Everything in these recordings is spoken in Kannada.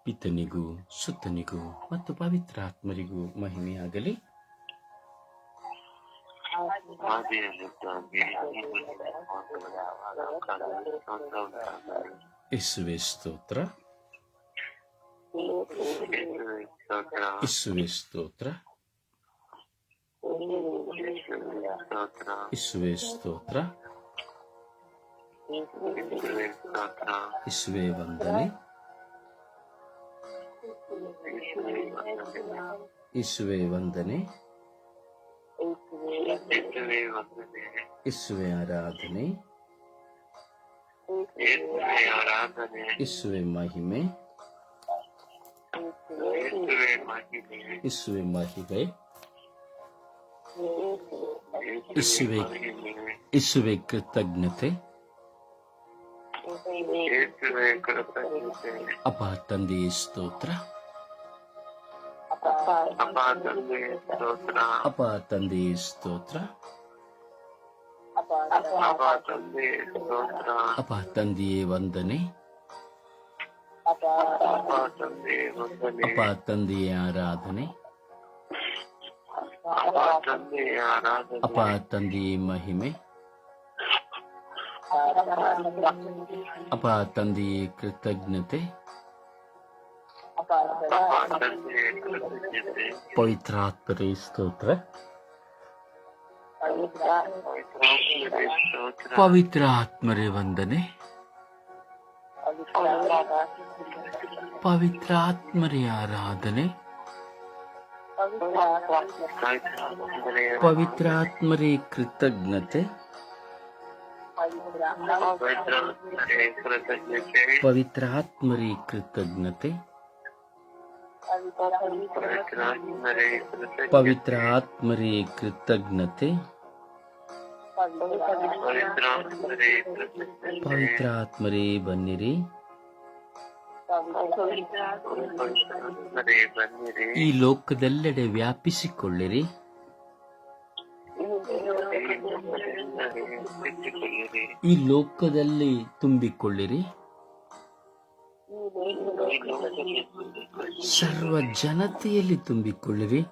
ಪಿತನಿಗೂ ಸುತ್ತನಿಗೂ ಮತ್ತು ಪವಿತ್ರಾತ್ಮರಿಗೂ ಮಹಿಮೆಯಾಗಲಿ. ಯೇಸುವೇ ಸ್ತೋತ್ರ, ಯೇಸುವೇ ಸ್ತೋತ್ರ, ಯೇಸುವೇ ಸ್ತೋತ್ರ, ಯೇಸುವೇ ವಂದನೆ, ಯೇಸುವೇ ವಂದನೆ, ಯೇಸುವೇ ಆರಾಧನೆ, ಯೇಸುವೇ ಮಹಿಮೆ, ಯೇಸುವೇ ಮಹಿಮೆ, ಯೇಸುವೇ ಕೃತಜ್ಞತೆ. ಅಪ್ಪ ತಂದೆಯೇ ಸ್ತೋತ್ರ, ಅಪ್ಪ ತಂದೆಯೇ ಸ್ತೋತ್ರ, ಅಪ್ಪ ತಂದೆಯೇ ವಂದನೆ, ಅಪ್ಪ ತಂದೆಯೇ ಆರಾಧನೆ, ಅಪ್ಪ ತಂದೆಯೇ ಮಹಿಮೆ, ಅಪ್ಪ ತಂದೆಯೇ ಕೃತಜ್ಞತೆ. ಪವಿತ್ರಾತ್ಮರೇ ಸ್ತೋತ್ರ, ಪವಿತ್ರಾತ್ಮರೇ ವಂದನೆ, ಪವಿತ್ರಾತ್ಮರೇ ಆರಾಧನೆ, ಪವಿತ್ರಾತ್ಮರೇ ಕೃತಜ್ಞತೆ, ಪವಿತ್ರಾತ್ಮರೇ ಕೃತಜ್ಞತೆ, ಪವಿತ್ರಾತ್ಮರೇ ಕೃತಜ್ಞತೆ, ಪವಿತ್ರಾತ್ಮರೇ ಬನ್ನಿರಿ. ಈ ಲೋಕದೆಲ್ಲೆಡೆ ವ್ಯಾಪಿಸಿಕೊಳ್ಳಿರಿ. ಈ ಲೋಕದಲ್ಲಿ ತುಂಬಿಕೊಳ್ಳಿರಿ. ಸರ್ವ ಜನತೆಯಲ್ಲಿ ತುಂಬಿಕೊಳ್ಳಿರಿ.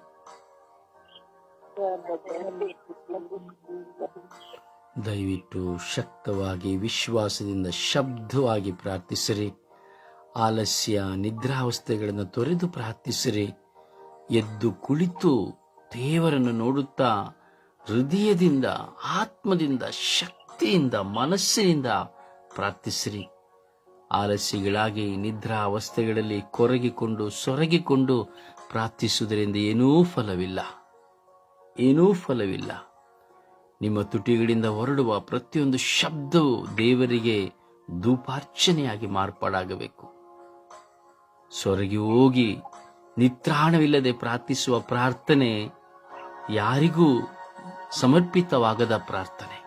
ದಯವಿಟ್ಟು ಶಕ್ತವಾಗಿ ವಿಶ್ವಾಸದಿಂದ ಶಬ್ದವಾಗಿ ಪ್ರಾರ್ಥಿಸಿರಿ. ಆಲಸ್ಯ ನಿದ್ರಾವಸ್ಥೆಗಳನ್ನು ತೊರೆದು ಪ್ರಾರ್ಥಿಸಿರಿ. ಎದ್ದು ಕುಳಿತು ದೇವರನ್ನು ನೋಡುತ್ತಾ ಹೃದಯದಿಂದ, ಆತ್ಮದಿಂದ, ಶಕ್ತಿಯಿಂದ, ಮನಸ್ಸಿನಿಂದ ಪ್ರಾರ್ಥಿಸಿರಿ. ಆಲಸ್ಯಗಳಾಗಿ ನಿದ್ರಾವಸ್ಥೆಗಳಲ್ಲಿ ಕೊರಗಿಕೊಂಡು ಸೊರಗಿಕೊಂಡು ಪ್ರಾರ್ಥಿಸುವುದರಿಂದ ಏನೂ ಫಲವಿಲ್ಲ, ಏನೂ ಫಲವಿಲ್ಲ. ನಿಮ್ಮ ತುಟಿಗಳಿಂದ ಹೊರಡುವ ಪ್ರತಿಯೊಂದು ಶಬ್ದವು ದೇವರಿಗೆ ಧೂಪಾರ್ಚನೆಯಾಗಿ ಮಾರ್ಪಾಡಾಗಬೇಕು. ಸೊರಗಿ ಹೋಗಿ ನಿತ್ರಾಣವಿಲ್ಲದೆ ಪ್ರಾರ್ಥಿಸುವ ಪ್ರಾರ್ಥನೆ ಯಾರಿಗೂ ಸಮರ್ಪಿತವಾಗದ ಪ್ರಾರ್ಥನೆ.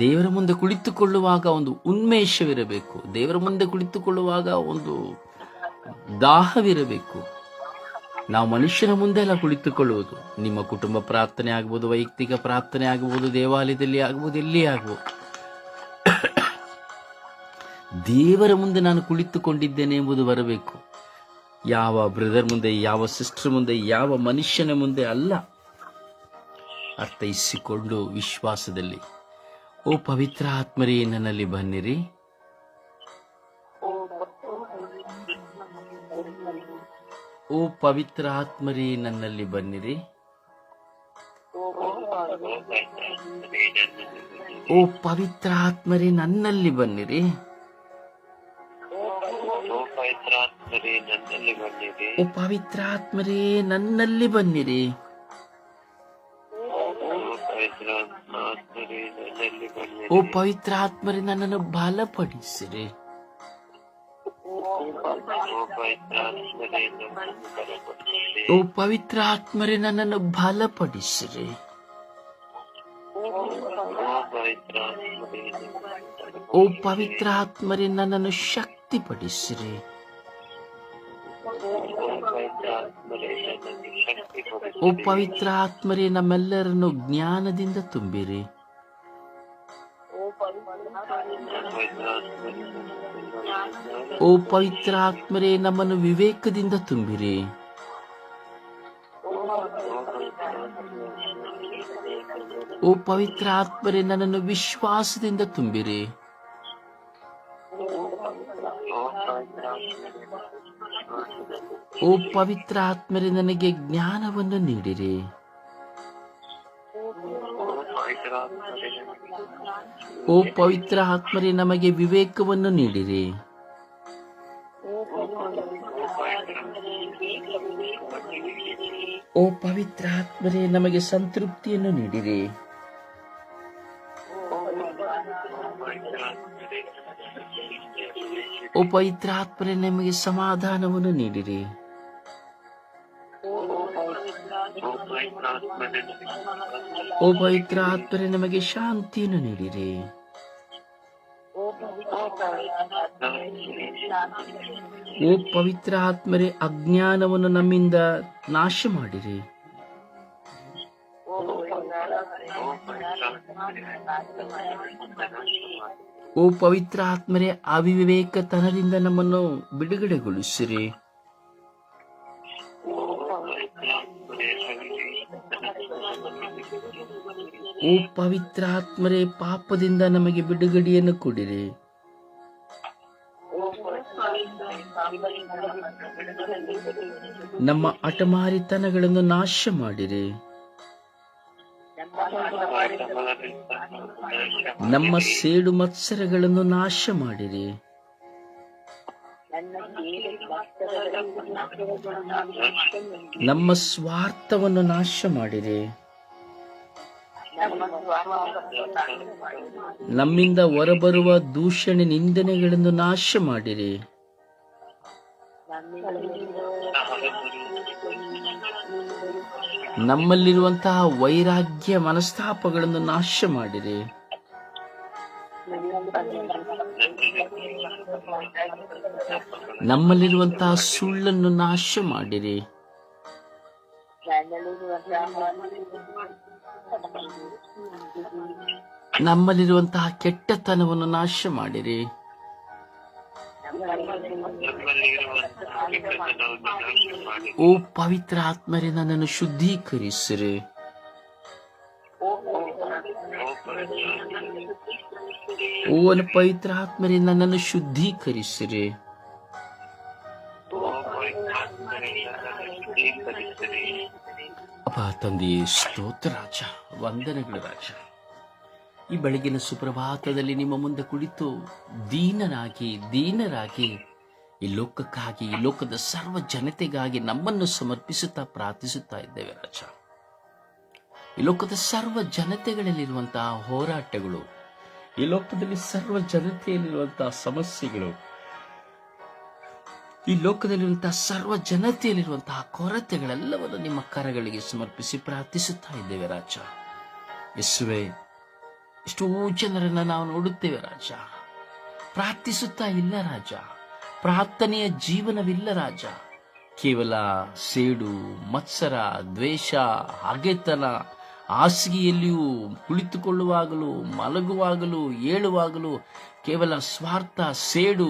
ದೇವರ ಮುಂದೆ ಕುಳಿತುಕೊಳ್ಳುವಾಗ ಒಂದು ಉನ್ಮೇಷವಿರಬೇಕು. ದೇವರ ಮುಂದೆ ಕುಳಿತುಕೊಳ್ಳುವಾಗ ಒಂದು ದಾಹವಿರಬೇಕು. ನಾವು ಮನುಷ್ಯನ ಮುಂದೆ ಎಲ್ಲ ಕುಳಿತುಕೊಳ್ಳುವುದು. ನಿಮ್ಮ ಕುಟುಂಬ ಪ್ರಾರ್ಥನೆ ಆಗ್ಬೋದು, ವೈಯಕ್ತಿಕ ಪ್ರಾರ್ಥನೆ ಆಗ್ಬೋದು, ದೇವಾಲಯದಲ್ಲಿ ಆಗ್ಬೋದು, ಎಲ್ಲಿ ಆಗ್ಬೋದು. ದೇವರ ಮುಂದೆ ನಾನು ಕುಳಿತುಕೊಂಡಿದ್ದೇನೆ ಎಂಬುದು ಬರಬೇಕು. ಯಾವ ಬ್ರದರ್ ಮುಂದೆ, ಯಾವ ಸಿಸ್ಟರ್ ಮುಂದೆ, ಯಾವ ಮನುಷ್ಯನ ಮುಂದೆ ಅಲ್ಲ. ಅರ್ಥೈಸಿಕೊಂಡು ವಿಶ್ವಾಸದಲ್ಲಿ, ಓ ಪವಿತ್ರ ಆತ್ಮರೇ ನನ್ನಲ್ಲಿ ಬನ್ನಿರಿ. ಓ ಪವಿತ್ರ ಆತ್ಮರೇ ನನ್ನಲ್ಲಿ ಬನ್ನಿರಿ. ಓ ಪವಿತ್ರ ಆತ್ಮರೇ ನನ್ನಲ್ಲಿ ಬನ್ನಿರಿ. ಓ ಪವಿತ್ರ ಆತ್ಮರೇ ನನ್ನಲ್ಲಿ ಬನ್ನಿರಿ. ಓ ಪವಿತ್ರ ಆತ್ಮರೇ ನನ್ನನ್ನು ಬಲಪಡಿಸಿರಿ. ಓ ಪವಿತ್ರ ಆತ್ಮರೇ ನನ್ನನ್ನು ಬಲಪಡಿಸಿರಿ. ಓ ಪವಿತ್ರ ಆತ್ಮರೇ ನನ್ನನ್ನು ಶಕ್ತಿಪಡಿಸಿರಿ. ಓ ಪವಿತ್ರ ಆತ್ಮರೇ ನಮ್ಮೆಲ್ಲರನ್ನು ಜ್ಞಾನದಿಂದ ತುಂಬಿರಿ. ಓ ಪವಿತ್ರ ಆತ್ಮರೇ, ನಮ್ಮನ್ನು ವಿವೇಕದಿಂದ ತುಂಬಿರಿ. ಓ ಪವಿತ್ರ ಆತ್ಮರೇ, ನನ್ನನ್ನು ವಿಶ್ವಾಸದಿಂದ ತುಂಬಿರಿ. ಓ ಪವಿತ್ರ ಆತ್ಮರೇ, ನನಗೆ ಜ್ಞಾನವನ್ನು ನೀಡಿರಿ. ಓ ಪವಿತ್ರ ಆತ್ಮರೇ, ನಮಗೆ ವಿವೇಕವನ್ನು ನೀಡಿರಿ. ಓ ಪವಿತ್ರ ಆತ್ಮರೇ, ನಮಗೆ ಸಂತೃಪ್ತಿಯನ್ನು ನೀಡಿರಿ. ಓ ಪವಿತ್ರ ಆತ್ಮರೇ, ನಮಗೆ ಸಮಾಧಾನವನ್ನು ನೀಡಿರಿ. ಓ ಪವಿತ್ರ ಆತ್ಮರೇ, ನಮಗೆ ಶಾಂತಿಯನ್ನು ನೀಡಿರಿ. ಓ ಪವಿತ್ರ ಆತ್ಮರೇ, ಅಜ್ಞಾನವನ್ನು ನಮ್ಮಿಂದ ನಾಶ ಮಾಡಿರಿ. ಓ ಪವಿತ್ರ ಆತ್ಮರೇ, ಅವಿವೇಕತನದಿಂದ ನಮ್ಮನ್ನು ಬಿಡುಗಡೆಗೊಳಿಸಿರಿ. ಓ ಪವಿತ್ರ ಆತ್ಮರೇ, ಪಾಪದಿಂದ ನಮಗೆ ಬಿಡುಗಡೆಯನ್ನು ಕೊಡಿರಿ. ನಮ್ಮ ಹಠಮಾರಿತನಗಳನ್ನು ನಾಶ ಮಾಡಿರಿ. ನಮ್ಮ ಸೇಡು ಮತ್ಸರಗಳನ್ನು ನಾಶ ಮಾಡಿರಿ. ನಮ್ಮ ಸ್ವಾರ್ಥವನ್ನು ನಾಶ ಮಾಡಿರಿ. ನಮ್ಮಿಂದ ಹೊರಬರುವ ದೂಷಣೆ ನಿಂದನೆಗಳನ್ನು ನಾಶ ಮಾಡಿರಿ. ನಮ್ಮಲ್ಲಿರುವಂತಹ ವೈರಾಗ್ಯ ಮನಸ್ತಾಪಗಳನ್ನು ನಾಶ ಮಾಡಿರಿ. ನಮ್ಮಲ್ಲಿರುವಂತಹ ಸುಳ್ಳನ್ನು ನಾಶ ಮಾಡಿರಿ. ನಮ್ಮಲ್ಲಿರುವಂತಹ ಕೆಟ್ಟತನವನ್ನು ನಾಶ ಮಾಡಿರಿ. ಓ ಪವಿತ್ರ ಆತ್ಮರೇ, ನನ್ನನ್ನು ಶುದ್ಧೀಕರಿಸಿರಿ. ಓ ಪವಿತ್ರ ಆತ್ಮರೇ, ನನ್ನನ್ನು ಶುದ್ಧೀಕರಿಸಿರಿ. ಅಪ್ಪ ತಂದೆಯೇ, ಸ್ತೋತ್ರ ರಾಜ, ವಂದನೆಗಳು ರಾಜ. ಈ ಬೆಳಗಿನ ಸುಪ್ರಭಾತದಲ್ಲಿ ನಿಮ್ಮ ಮುಂದೆ ಕುಳಿತು ದೀನರಾಗಿ ಈ ಲೋಕಕ್ಕಾಗಿ, ಈ ಲೋಕದ ಸರ್ವ ಜನತೆಗಾಗಿ ನಮ್ಮನ್ನು ಸಮರ್ಪಿಸುತ್ತಾ ಪ್ರಾರ್ಥಿಸುತ್ತಾ ಇದ್ದೇವೆ ರಾಜ. ಈ ಲೋಕದ ಸರ್ವ ಜನತೆಗಳಲ್ಲಿರುವಂತಹ ಹೋರಾಟಗಳು, ಈ ಲೋಕದಲ್ಲಿ ಸರ್ವ ಜನತೆಯಲ್ಲಿರುವಂತಹ ಸಮಸ್ಯೆಗಳು, ಈ ಲೋಕದಲ್ಲಿರುವಂತಹ ಸರ್ವ ಜನತೆಯಲ್ಲಿರುವಂತಹ ಕೊರತೆಗಳೆಲ್ಲವನ್ನು ನಿಮ್ಮ ಕರಗಳಿಗೆ ಸಮರ್ಪಿಸಿ ಪ್ರಾರ್ಥಿಸುತ್ತಾ ಇದ್ದೇವೆ ರಾಜ. ಯೇಸುವೇ, ಎಷ್ಟೋ ಜನರನ್ನ ನಾವು ನೋಡುತ್ತೇವೆ ರಾಜ, ಪ್ರಾರ್ಥಿಸುತ್ತಾ ಇಲ್ಲ ರಾಜ, ಪ್ರಾರ್ಥನೆಯ ಜೀವನವಿಲ್ಲ ರಾಜ. ಕೇವಲ ಸೇಡು, ಮತ್ಸರ, ದ್ವೇಷ, ಹಗೆತನ, ಹಾಸಿಗೆಯಲ್ಲಿಯೂ ಕುಳಿತುಕೊಳ್ಳುವಾಗಲೂ, ಮಲಗುವಾಗಲೂ, ಏಳುವಾಗಲೂ ಕೇವಲ ಸ್ವಾರ್ಥ, ಸೇಡು,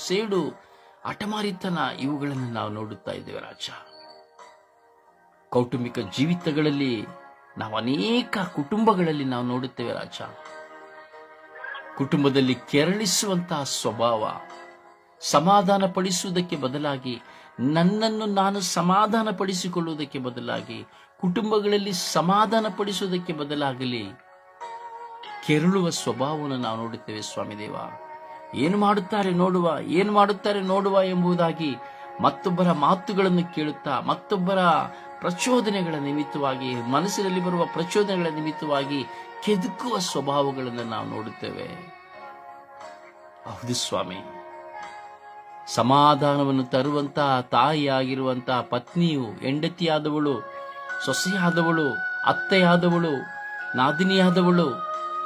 ಸೇಡು, ಹಠಮಾರಿತನ, ಇವುಗಳನ್ನು ನಾವು ನೋಡುತ್ತಾ ಇದ್ದೇವೆ ರಾಜ. ಕೌಟುಂಬಿಕ ಜೀವಿತಗಳಲ್ಲಿ ನಾವು ಅನೇಕ ಕುಟುಂಬಗಳಲ್ಲಿ ನಾವು ನೋಡುತ್ತೇವೆ ರಾಜ. ಕುಟುಂಬದಲ್ಲಿ ಕೆರಳಿಸುವಂತಹ ಸ್ವಭಾವ, ಸಮಾಧಾನ ಪಡಿಸುವುದಕ್ಕೆ ಬದಲಾಗಿ, ನನ್ನನ್ನು ನಾನು ಸಮಾಧಾನ ಪಡಿಸಿಕೊಳ್ಳುವುದಕ್ಕೆ ಬದಲಾಗಿ, ಕುಟುಂಬಗಳಲ್ಲಿ ಸಮಾಧಾನ ಪಡಿಸುವುದಕ್ಕೆ ಬದಲಾಗಲಿ ಕೆರಳುವ ಸ್ವಭಾವವನ್ನು ನಾವು ನೋಡುತ್ತೇವೆ ಸ್ವಾಮಿ ದೇವ. ಏನು ಮಾಡುತ್ತಾರೆ ನೋಡುವ ಎಂಬುದಾಗಿ ಮತ್ತೊಬ್ಬರ ಮಾತುಗಳನ್ನು ಕೇಳುತ್ತಾ, ಮತ್ತೊಬ್ಬರ ಪ್ರಚೋದನೆಗಳ ನಿಮಿತ್ತವಾಗಿ, ಮನಸ್ಸಿನಲ್ಲಿ ಬರುವ ಪ್ರಚೋದನೆಗಳ ನಿಮಿತ್ತವಾಗಿ ಕೆದಕುವ ಸ್ವಭಾವಗಳನ್ನು ನಾವು ನೋಡುತ್ತೇವೆ. ಹೌದು ಸ್ವಾಮಿ, ಸಮಾಧಾನವನ್ನು ತರುವಂತಹ ತಾಯಿಯಾಗಿರುವಂತಹ ಪತ್ನಿಯು, ಹೆಂಡತಿಯಾದವಳು, ಸೊಸೆಯಾದವಳು, ಅತ್ತೆಯಾದವಳು, ನಾದಿನಿಯಾದವಳು,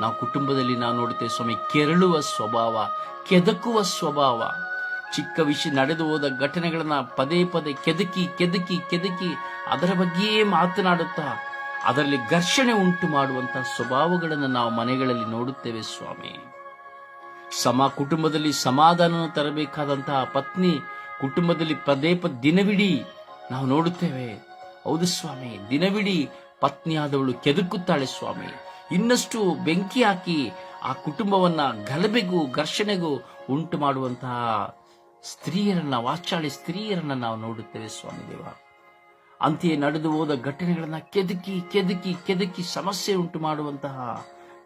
ನಾವು ಕುಟುಂಬದಲ್ಲಿ ನಾವು ನೋಡುತ್ತೇವೆ ಸ್ವಾಮಿ, ಕೆರಳುವ ಸ್ವಭಾವ, ಕೆದಕುವ ಸ್ವಭಾವ. ಚಿಕ್ಕ ವಿಷಯ, ನಡೆದು ಹೋದ ಘಟನೆಗಳನ್ನ ಪದೇ ಕೆದಕಿ ಅದರ ಬಗ್ಗೆಯೇ ಮಾತನಾಡುತ್ತಾ ಅದರಲ್ಲಿ ಘರ್ಷಣೆ ಉಂಟು ಮಾಡುವಂತಹ ಸ್ವಭಾವಗಳನ್ನು ನಾವು ಮನೆಗಳಲ್ಲಿ ನೋಡುತ್ತೇವೆ ಸ್ವಾಮಿ. ಕುಟುಂಬದಲ್ಲಿ ಸಮಾಧಾನ ತರಬೇಕಾದಂತಹ ಪತ್ನಿ ಕುಟುಂಬದಲ್ಲಿ ಪದೇ ದಿನವಿಡೀ ನಾವು ನೋಡುತ್ತೇವೆ. ಹೌದು ಸ್ವಾಮಿ, ದಿನವಿಡೀ ಪತ್ನಿಯಾದವಳು ಕೆದಕುತ್ತಾಳೆ ಸ್ವಾಮಿ. ಇನ್ನಷ್ಟು ಬೆಂಕಿ ಹಾಕಿ ಆ ಕುಟುಂಬವನ್ನ ಗಲಭೆಗೂ ಘರ್ಷಣೆಗೂ ಉಂಟು ಮಾಡುವಂತಹ ಸ್ತ್ರೀಯರನ್ನ, ವಾಚಾಳಿ ಸ್ತ್ರೀಯರನ್ನ ನಾವು ನೋಡುತ್ತೇವೆ ಸ್ವಾಮಿ ದೇವ. ಅಂತೆಯೇ ನಡೆದು ಹೋದ ಘಟನೆಗಳನ್ನ ಕೆದಕಿ ಕೆದಕಿ ಕೆದಕಿ ಸಮಸ್ಯೆ ಉಂಟು ಮಾಡುವಂತಹ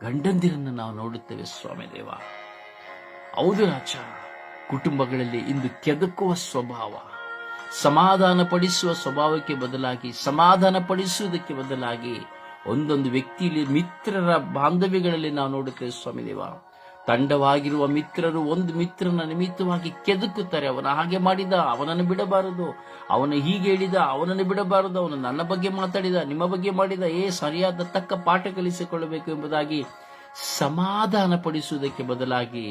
ಗಂಡಂದಿರನ್ನು ನಾವು ನೋಡುತ್ತೇವೆ ಸ್ವಾಮಿ ದೇವ. ಹೌದು ರಾಜ, ಕುಟುಂಬಗಳಲ್ಲಿ ಇಂದು ಕೆದಕುವ ಸ್ವಭಾವ, ಸಮಾಧಾನ ಪಡಿಸುವ ಸ್ವಭಾವಕ್ಕೆ ಬದಲಾಗಿ, ಸಮಾಧಾನ ಪಡಿಸುವುದಕ್ಕೆ ಬದಲಾಗಿ ಒಂದೊಂದು ವ್ಯಕ್ತಿಯಲ್ಲಿ ಮಿತ್ರರ ಬಾಂಧವ್ಯಗಳಲ್ಲಿ ನಾವು ನೋಡುತ್ತೇವೆ ಸ್ವಾಮಿ ದೇವ. ತಂಡವಾಗಿರುವ ಮಿತ್ರರು ಒಂದು ಮಿತ್ರನ ನಿಮಿತ್ತವಾಗಿ ಕೆದಕುತ್ತಾರೆ. ಅವನ ಹಾಗೆ ಮಾಡಿದ, ಅವನನ್ನು ಬಿಡಬಾರದು, ಅವನು ಹೀಗೆ ಹೇಳಿದ, ಅವನನ್ನು ಬಿಡಬಾರದು, ಅವನು ನನ್ನ ಬಗ್ಗೆ ಮಾತಾಡಿದ, ನಿಮ್ಮ ಬಗ್ಗೆ ಮಾಡಿದ, ಸರಿಯಾದ ತಕ್ಕ ಪಾಠ ಕಲಿಸಿಕೊಳ್ಳಬೇಕು ಎಂಬುದಾಗಿ ಸಮಾಧಾನ ಪಡಿಸುವುದಕ್ಕೆ ಬದಲಾಗಿ,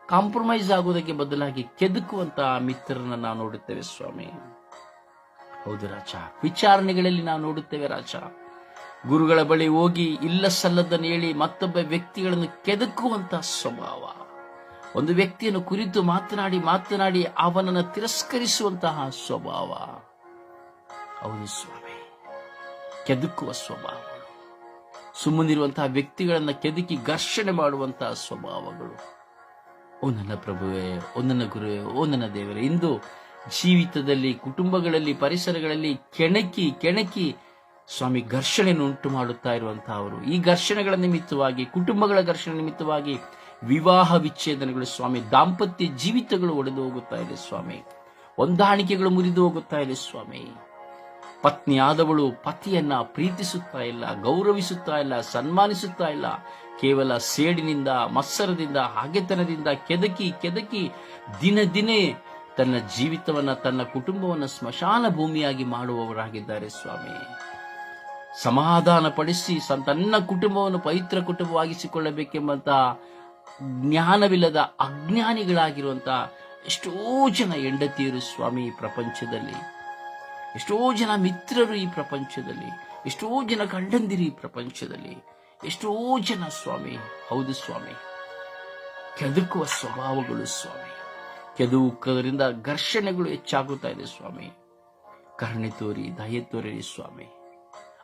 ಕಾಂಪ್ರಮೈಸ್ ಆಗುವುದಕ್ಕೆ ಬದಲಾಗಿ ಕೆದಕುವಂತಹ ಮಿತ್ರರನ್ನ ನಾವು ನೋಡುತ್ತೇವೆ ಸ್ವಾಮಿ. ಹೌದು ರಾಜ, ವಿಚಾರಣೆಗಳಲ್ಲಿ ನಾವು ನೋಡುತ್ತೇವೆ ರಾಜ. ಗುರುಗಳ ಬಳಿ ಹೋಗಿ ಇಲ್ಲ ಸಲ್ಲದನ್ನು ಹೇಳಿ ಮತ್ತೊಬ್ಬ ವ್ಯಕ್ತಿಗಳನ್ನು ಕೆದಕುವಂತಹ ಸ್ವಭಾವ, ಒಂದು ವ್ಯಕ್ತಿಯನ್ನು ಕುರಿತು ಮಾತನಾಡಿ ಅವನನ್ನು ತಿರಸ್ಕರಿಸುವಂತಹ ಸ್ವಭಾವ. ಹೌದು ಸ್ವಾಮಿ, ಕೆದಕುವ ಸ್ವಭಾವಗಳು, ಸುಮ್ಮನಿರುವಂತಹ ವ್ಯಕ್ತಿಗಳನ್ನು ಕೆದಕಿ ಘರ್ಷಣೆ ಮಾಡುವಂತಹ ಸ್ವಭಾವಗಳು. ಓ ನನ್ನ ಪ್ರಭುವೇ, ಓ ನನ್ನ ಗುರುವೇ, ಓ ನನ್ನ ದೇವರೇ, ಇಂದು ಜೀವಿತದಲ್ಲಿ, ಕುಟುಂಬಗಳಲ್ಲಿ, ಪರಿಸರಗಳಲ್ಲಿ ಕೆಣಕಿ ಸ್ವಾಮಿ ಘರ್ಷಣೆಯನ್ನು ಉಂಟು ಮಾಡುತ್ತಾ ಇರುವಂತಹವರು, ಈ ಘರ್ಷಣೆಗಳ ನಿಮಿತ್ತವಾಗಿ, ಕುಟುಂಬಗಳ ಘರ್ಷಣೆ ನಿಮಿತ್ತವಾಗಿ ವಿವಾಹ ವಿಚ್ಛೇದನಗಳು ಸ್ವಾಮಿ, ದಾಂಪತ್ಯ ಜೀವಿತಗಳು ಒಡೆದು ಹೋಗುತ್ತಾ ಇದೆ ಸ್ವಾಮಿ, ಹೊಂದಾಣಿಕೆಗಳು ಮುರಿದು ಹೋಗುತ್ತಾ ಇದೆ ಸ್ವಾಮಿ. ಪತ್ನಿಯಾದವಳು ಪತಿಯನ್ನ ಪ್ರೀತಿಸುತ್ತಾ ಇಲ್ಲ, ಗೌರವಿಸುತ್ತಾ ಇಲ್ಲ, ಸನ್ಮಾನಿಸುತ್ತಾ ಇಲ್ಲ. ಕೇವಲ ಸೇಡಿನಿಂದ, ಮತ್ಸರದಿಂದ, ಹಾಗೆತನದಿಂದ ಕೆದಕಿ ದಿನೇ ತನ್ನ ಜೀವಿತವನ್ನ, ತನ್ನ ಕುಟುಂಬವನ್ನ ಸ್ಮಶಾನ ಭೂಮಿಯಾಗಿ ಮಾಡುವವರಾಗಿದ್ದಾರೆ ಸ್ವಾಮಿ. ಸಮಾಧಾನ ಪಡಿಸಿ ತನ್ನ ಕುಟುಂಬವನ್ನು ಪವಿತ್ರ ಕುಟುಂಬವಾಗಿಸಿಕೊಳ್ಳಬೇಕೆಂಬಂತಹ ಜ್ಞಾನವಿಲ್ಲದ ಅಜ್ಞಾನಿಗಳಾಗಿರುವಂತಹ ಎಷ್ಟೋ ಜನ ಹೆಂಡತಿಯರು ಸ್ವಾಮಿ ಈ ಪ್ರಪಂಚದಲ್ಲಿ, ಎಷ್ಟೋ ಜನ ಮಿತ್ರರು ಈ ಪ್ರಪಂಚದಲ್ಲಿ, ಎಷ್ಟೋ ಜನ ಗಂಡಂದಿರು ಈ ಪ್ರಪಂಚದಲ್ಲಿ, ಎಷ್ಟೋ ಜನ ಸ್ವಾಮಿ. ಹೌದು ಸ್ವಾಮಿ, ಕೆದಕುವ ಸ್ವಭಾವಗಳು ಸ್ವಾಮಿ, ಕೆದಕುವುದರಿಂದ ಘರ್ಷಣೆಗಳು ಹೆಚ್ಚಾಗುತ್ತಾ ಇದೆ ಸ್ವಾಮಿ. ಕರುಣೆ ತೋರಿ ದಯೆ ತೋರಿರಿ ಸ್ವಾಮಿ.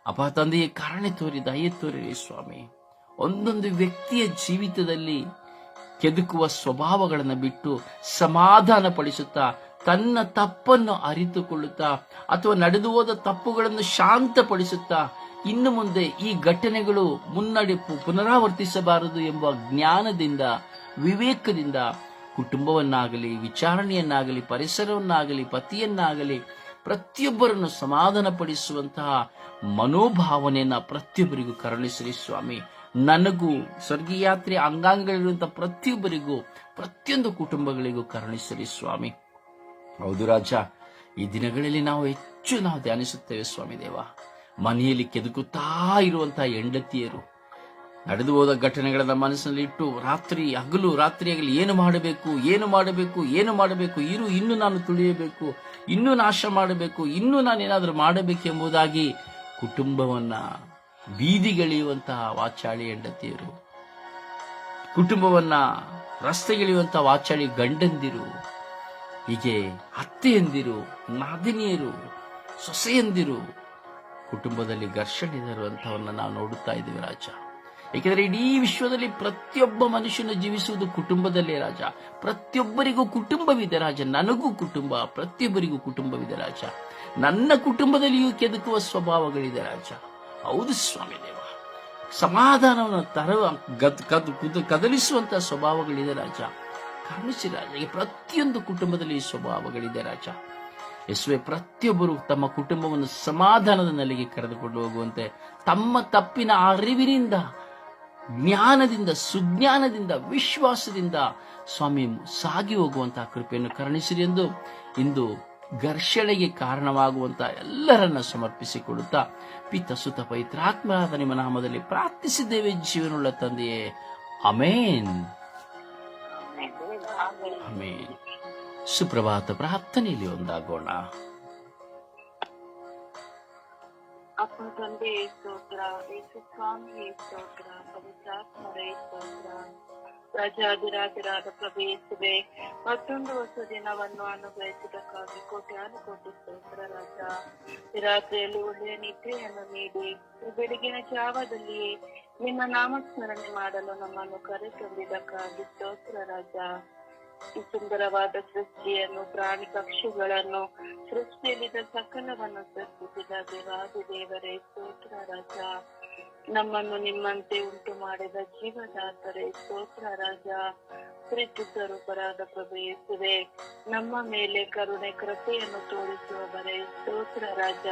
ಅಪ್ಪ ತಂದೆಯೇ, ಕರುಣೆ ತೋರಿ ದಯೆ ತೋರಿರಿ ಸ್ವಾಮಿ. ಒಂದೊಂದು ವ್ಯಕ್ತಿಯ ಜೀವಿತದಲ್ಲಿ ಕೆದಕುವ ಸ್ವಭಾವಗಳನ್ನು ಬಿಟ್ಟು ಸಮಾಧಾನ ಪಡಿಸುತ್ತಾ, ತನ್ನ ತಪ್ಪನ್ನು ಅರಿತುಕೊಳ್ಳುತ್ತಾ ಅಥವಾ ನಡೆದು ಹೋದ ತಪ್ಪುಗಳನ್ನು ಶಾಂತಪಡಿಸುತ್ತಾ, ಇನ್ನು ಮುಂದೆ ಈ ಘಟನೆಗಳು ಪುನರಾವರ್ತಿಸಬಾರದು ಎಂಬ ಜ್ಞಾನದಿಂದ, ವಿವೇಕದಿಂದ ಕುಟುಂಬವನ್ನಾಗಲಿ, ವಿಚಾರಣೆಯನ್ನಾಗಲಿ, ಪರಿಸರವನ್ನಾಗಲಿ, ಪತಿಯನ್ನಾಗಲಿ ಪ್ರತಿಯೊಬ್ಬರನ್ನು ಸಮಾಧಾನ ಪಡಿಸುವಂತಹ ಮನೋಭಾವನೆಯನ್ನ ಪ್ರತಿಯೊಬ್ಬರಿಗೂ ಕರುಣಿಸಿರಿ ಸ್ವಾಮಿ. ನನಗೂ ಸ್ವರ್ಗೀಯಾತ್ರೆ ಅಂಗಾಂಗಗಳಿರುವಂತಹ ಪ್ರತಿಯೊಬ್ಬರಿಗೂ, ಪ್ರತಿಯೊಂದು ಕುಟುಂಬಗಳಿಗೂ ಕರುಣಿಸಿರಿ ಸ್ವಾಮಿ. ಹೌದು ರಾಜ, ಈ ದಿನಗಳಲ್ಲಿ ನಾವು ಹೆಚ್ಚು ಧ್ಯಾನಿಸುತ್ತೇವೆ ಸ್ವಾಮಿ ದೇವ. ಮನೆಯಲ್ಲಿ ಕೆದಕುತ್ತಾ ಇರುವಂತಹ ಹೆಂಡತಿಯರು ನಡೆದು ಹೋದ ಘಟನೆಗಳನ್ನ ಮನಸ್ಸಿನಲ್ಲಿ ಇಟ್ಟು ರಾತ್ರಿ ಹಗಲು ಏನು ಮಾಡಬೇಕು, ಇನ್ನು ನಾನು ತುಳಿಯಬೇಕು, ಇನ್ನೂ ನಾಶ ಮಾಡಬೇಕು, ಇನ್ನೂ ನಾನೇನಾದ್ರೂ ಮಾಡಬೇಕೆಂಬುದಾಗಿ ಕುಟುಂಬವನ್ನ ಬೀದಿಗೆಳೆಯುವಂತಹ ವಾಚಾಳಿ ಹೆಂಡತಿಯರು, ಕುಟುಂಬವನ್ನ ರಸ್ತೆಗೆಳೆಯುವಂತಹ ವಾಚಾಳಿ ಗಂಡಂದಿರು, ಹೀಗೆ ಅತ್ತೆಯಂದಿರು, ನಾದಿನಿಯರು, ಸೊಸೆಯಂದಿರು ಕುಟುಂಬದಲ್ಲಿ ಘರ್ಷಣೆ ತರುವಂತವನ್ನ ನಾವು ನೋಡುತ್ತಾ ಇದ್ದೀವಿ ರಾಜ. ಏಕೆಂದರೆ ಇಡೀ ವಿಶ್ವದಲ್ಲಿ ಪ್ರತಿಯೊಬ್ಬ ಮನುಷ್ಯನು ಜೀವಿಸುವುದು ಕುಟುಂಬದಲ್ಲೇ ರಾಜ. ಪ್ರತಿಯೊಬ್ಬರಿಗೂ ಕುಟುಂಬವಿದೆ ರಾಜ. ನನಗೂ ಕುಟುಂಬ, ಪ್ರತಿಯೊಬ್ಬರಿಗೂ ಕುಟುಂಬವಿದೆ ರಾಜ. ನನ್ನ ಕುಟುಂಬದಲ್ಲಿಯೂ ಕೆದಕುವ ಸ್ವಭಾವಗಳಿದೆ ರಾಜ. ಹೌದು ಸ್ವಾಮಿ ದೇವ, ಸಮಾಧಾನವನ್ನು ಕದಲಿಸುವಂತಹ ಸ್ವಭಾವಗಳಿದೆ ರಾಜ. ಕರುಣಿಸಿ ರಾಜ. ಪ್ರತಿಯೊಂದು ಕುಟುಂಬದಲ್ಲಿ ಈ ಸ್ವಭಾವಗಳಿದೆ ರಾಜ. ಯೇಸುವೆ, ಪ್ರತಿಯೊಬ್ಬರು ತಮ್ಮ ಕುಟುಂಬವನ್ನು ಸಮಾಧಾನದ ನೆಲೆಗೆ ಕರೆದುಕೊಂಡು ಹೋಗುವಂತೆ ತಮ್ಮ ತಪ್ಪಿನ ಅರಿವಿನಿಂದ, ಜ್ಞಾನದಿಂದ, ಸುಜ್ಞಾನದಿಂದ, ವಿಶ್ವಾಸದಿಂದ ಸ್ವಾಮಿ ಸಾಗಿ ಹೋಗುವಂತಹ ಕೃಪೆಯನ್ನು ಕರುಣಿಸಿರಿ ಎಂದು ಇಂದು ಘರ್ಷಣೆಗೆ ಕಾರಣವಾಗುವಂತಹ ಎಲ್ಲರನ್ನ ಸಮರ್ಪಿಸಿಕೊಳ್ಳುತ್ತಾ ಪಿತ ಸುತ ಪವಿತ್ರಾತ್ಮರಾದ ನಿಮ್ಮ ನಾಮದಲ್ಲಿ ಪ್ರಾರ್ಥಿಸಿದ್ದೇವೆ ಜೀವನುಳ್ಳ ತಂದೆಯೇ. Amen, amen. ಸುಪ್ರಭಾತ ಪ್ರಾರ್ಥನೆಯಲ್ಲಿ ಒಂದಾಗೋಣ. ಅಪ್ಪ ತಂದೆ ಸ್ತೋತ್ರ, ಯೇಸು ಸ್ವಾಮಿ ಸ್ತೋತ್ರ, ಪವಿತ್ರಾತ್ಮರೇ ಸ್ತೋತ್ರ. ರಾಜಾದಿರಾಜರಾದ ಪ್ರಭು ಯೇಸುವೆ, ಮತ್ತೊಂದು ಹೊಸ ದಿನವನ್ನು ಅನುಗ್ರಹಿಸುವುದಕ್ಕಾಗಿ ಕೋಟಿ ಸ್ತೋತ್ರ ರಾಜ. ಈ ರಾತ್ರಿಯಲ್ಲಿ ಒಳ್ಳೆಯ ನಿದ್ರೆಯನ್ನು ನೀಡಿ ಈ ಬೆಳಗಿನ ಜಾವದಲ್ಲಿಯೇ ನಿಮ್ಮ ನಾಮಸ್ಮರಣೆ ಮಾಡಲು ನಮ್ಮನ್ನು ಕರೆತಂದಿದ್ದಕ್ಕಾಗಿ ಸ್ತೋತ್ರ ರಾಜ. ಈ ಸುಂದರವಾದ ಸೃಷ್ಟಿಯನ್ನು, ಪ್ರಾಣಿ ಪಕ್ಷಿಗಳನ್ನು, ಸೃಷ್ಟಿಯಲ್ಲಿದ್ದ ಸಕಲವನ್ನು ಸೃಷ್ಟಿಸಿದ ದೇವಾದಿ ದೇವರೇ ಸ್ತೋತ್ರ ರಾಜ. ನಮ್ಮನ್ನು ನಿಮ್ಮಂತೆ ಉಂಟು ಮಾಡಿದ ಜೀವದಾತರೇ ಸ್ತೋತ್ರ ರಾಜ. ಪ್ರೀತಿ ಸ್ವರೂಪರಾದ ಪ್ರಭು ಯೇಸುವೆ, ನಮ್ಮ ಮೇಲೆ ಕರುಣೆ ಕೃಪೆಯನ್ನು ತೋರಿಸುವವರೇ ಸ್ತೋತ್ರ ರಾಜ.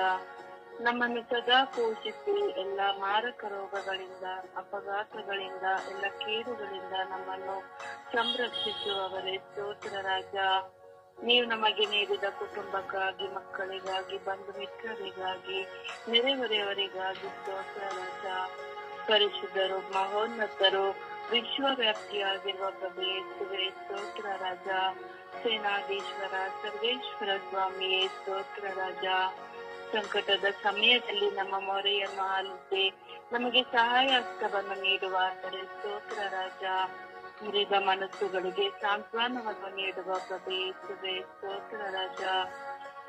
ನಮ್ಮನ್ನು ಸದಾ ಪೋಷಿಸಿ ಎಲ್ಲ ಮಾರಕ ರೋಗಗಳಿಂದ, ಅಪಘಾತಗಳಿಂದ, ಎಲ್ಲ ಕೇಡುಗಳಿಂದ ನಮ್ಮನ್ನು ಸಂರಕ್ಷಿಸುವವರೇ ಸ್ತೋತ್ರ ರಾಜ. ನೀವು ನಮಗೆ ನೀಡಿದ ಕುಟುಂಬಕ್ಕಾಗಿ, ಮಕ್ಕಳಿಗಾಗಿ, ಬಂಧು ಮಿತ್ರರಿಗಾಗಿ, ನೆರೆಹೊರೆಯವರಿಗಾಗಿ ಸ್ತೋತ್ರ ರಾಜ. ಪರಿಶುದ್ಧರು, ಮಹೋನ್ನತರು, ವಿಶ್ವವ್ಯಾಪ್ತಿಯಾಗಿರುವ ಪ್ರಭು ಯೇಸುವೆ ಸ್ತೋತ್ರ ರಾಜ. ಸೇನಾಧೀಶ್ವರ, ಸರ್ವೇಶ್ವರ ಸ್ವಾಮಿಯೇ ಸ್ತೋತ್ರ ರಾಜ. ಸಂಕಟದ ಸಮಯದಲ್ಲಿ ನಮ್ಮ ಮೊರೆಯನ್ನು ಆಲಿಸಿ ನಮಗೆ ಸಹಾಯ ಹಸ್ತವನ್ನು ನೀಡುವಾದರೆ ಸ್ತೋತ್ರ ರಾಜ. ಮುರಿದ ಮನಸ್ಸುಗಳಿಗೆ ಸಾಂತ್ವನವನ್ನು ನೀಡುವ ಪ್ರಭು ಯೇಸುವೆ ಸ್ತೋತ್ರ ರಾಜ.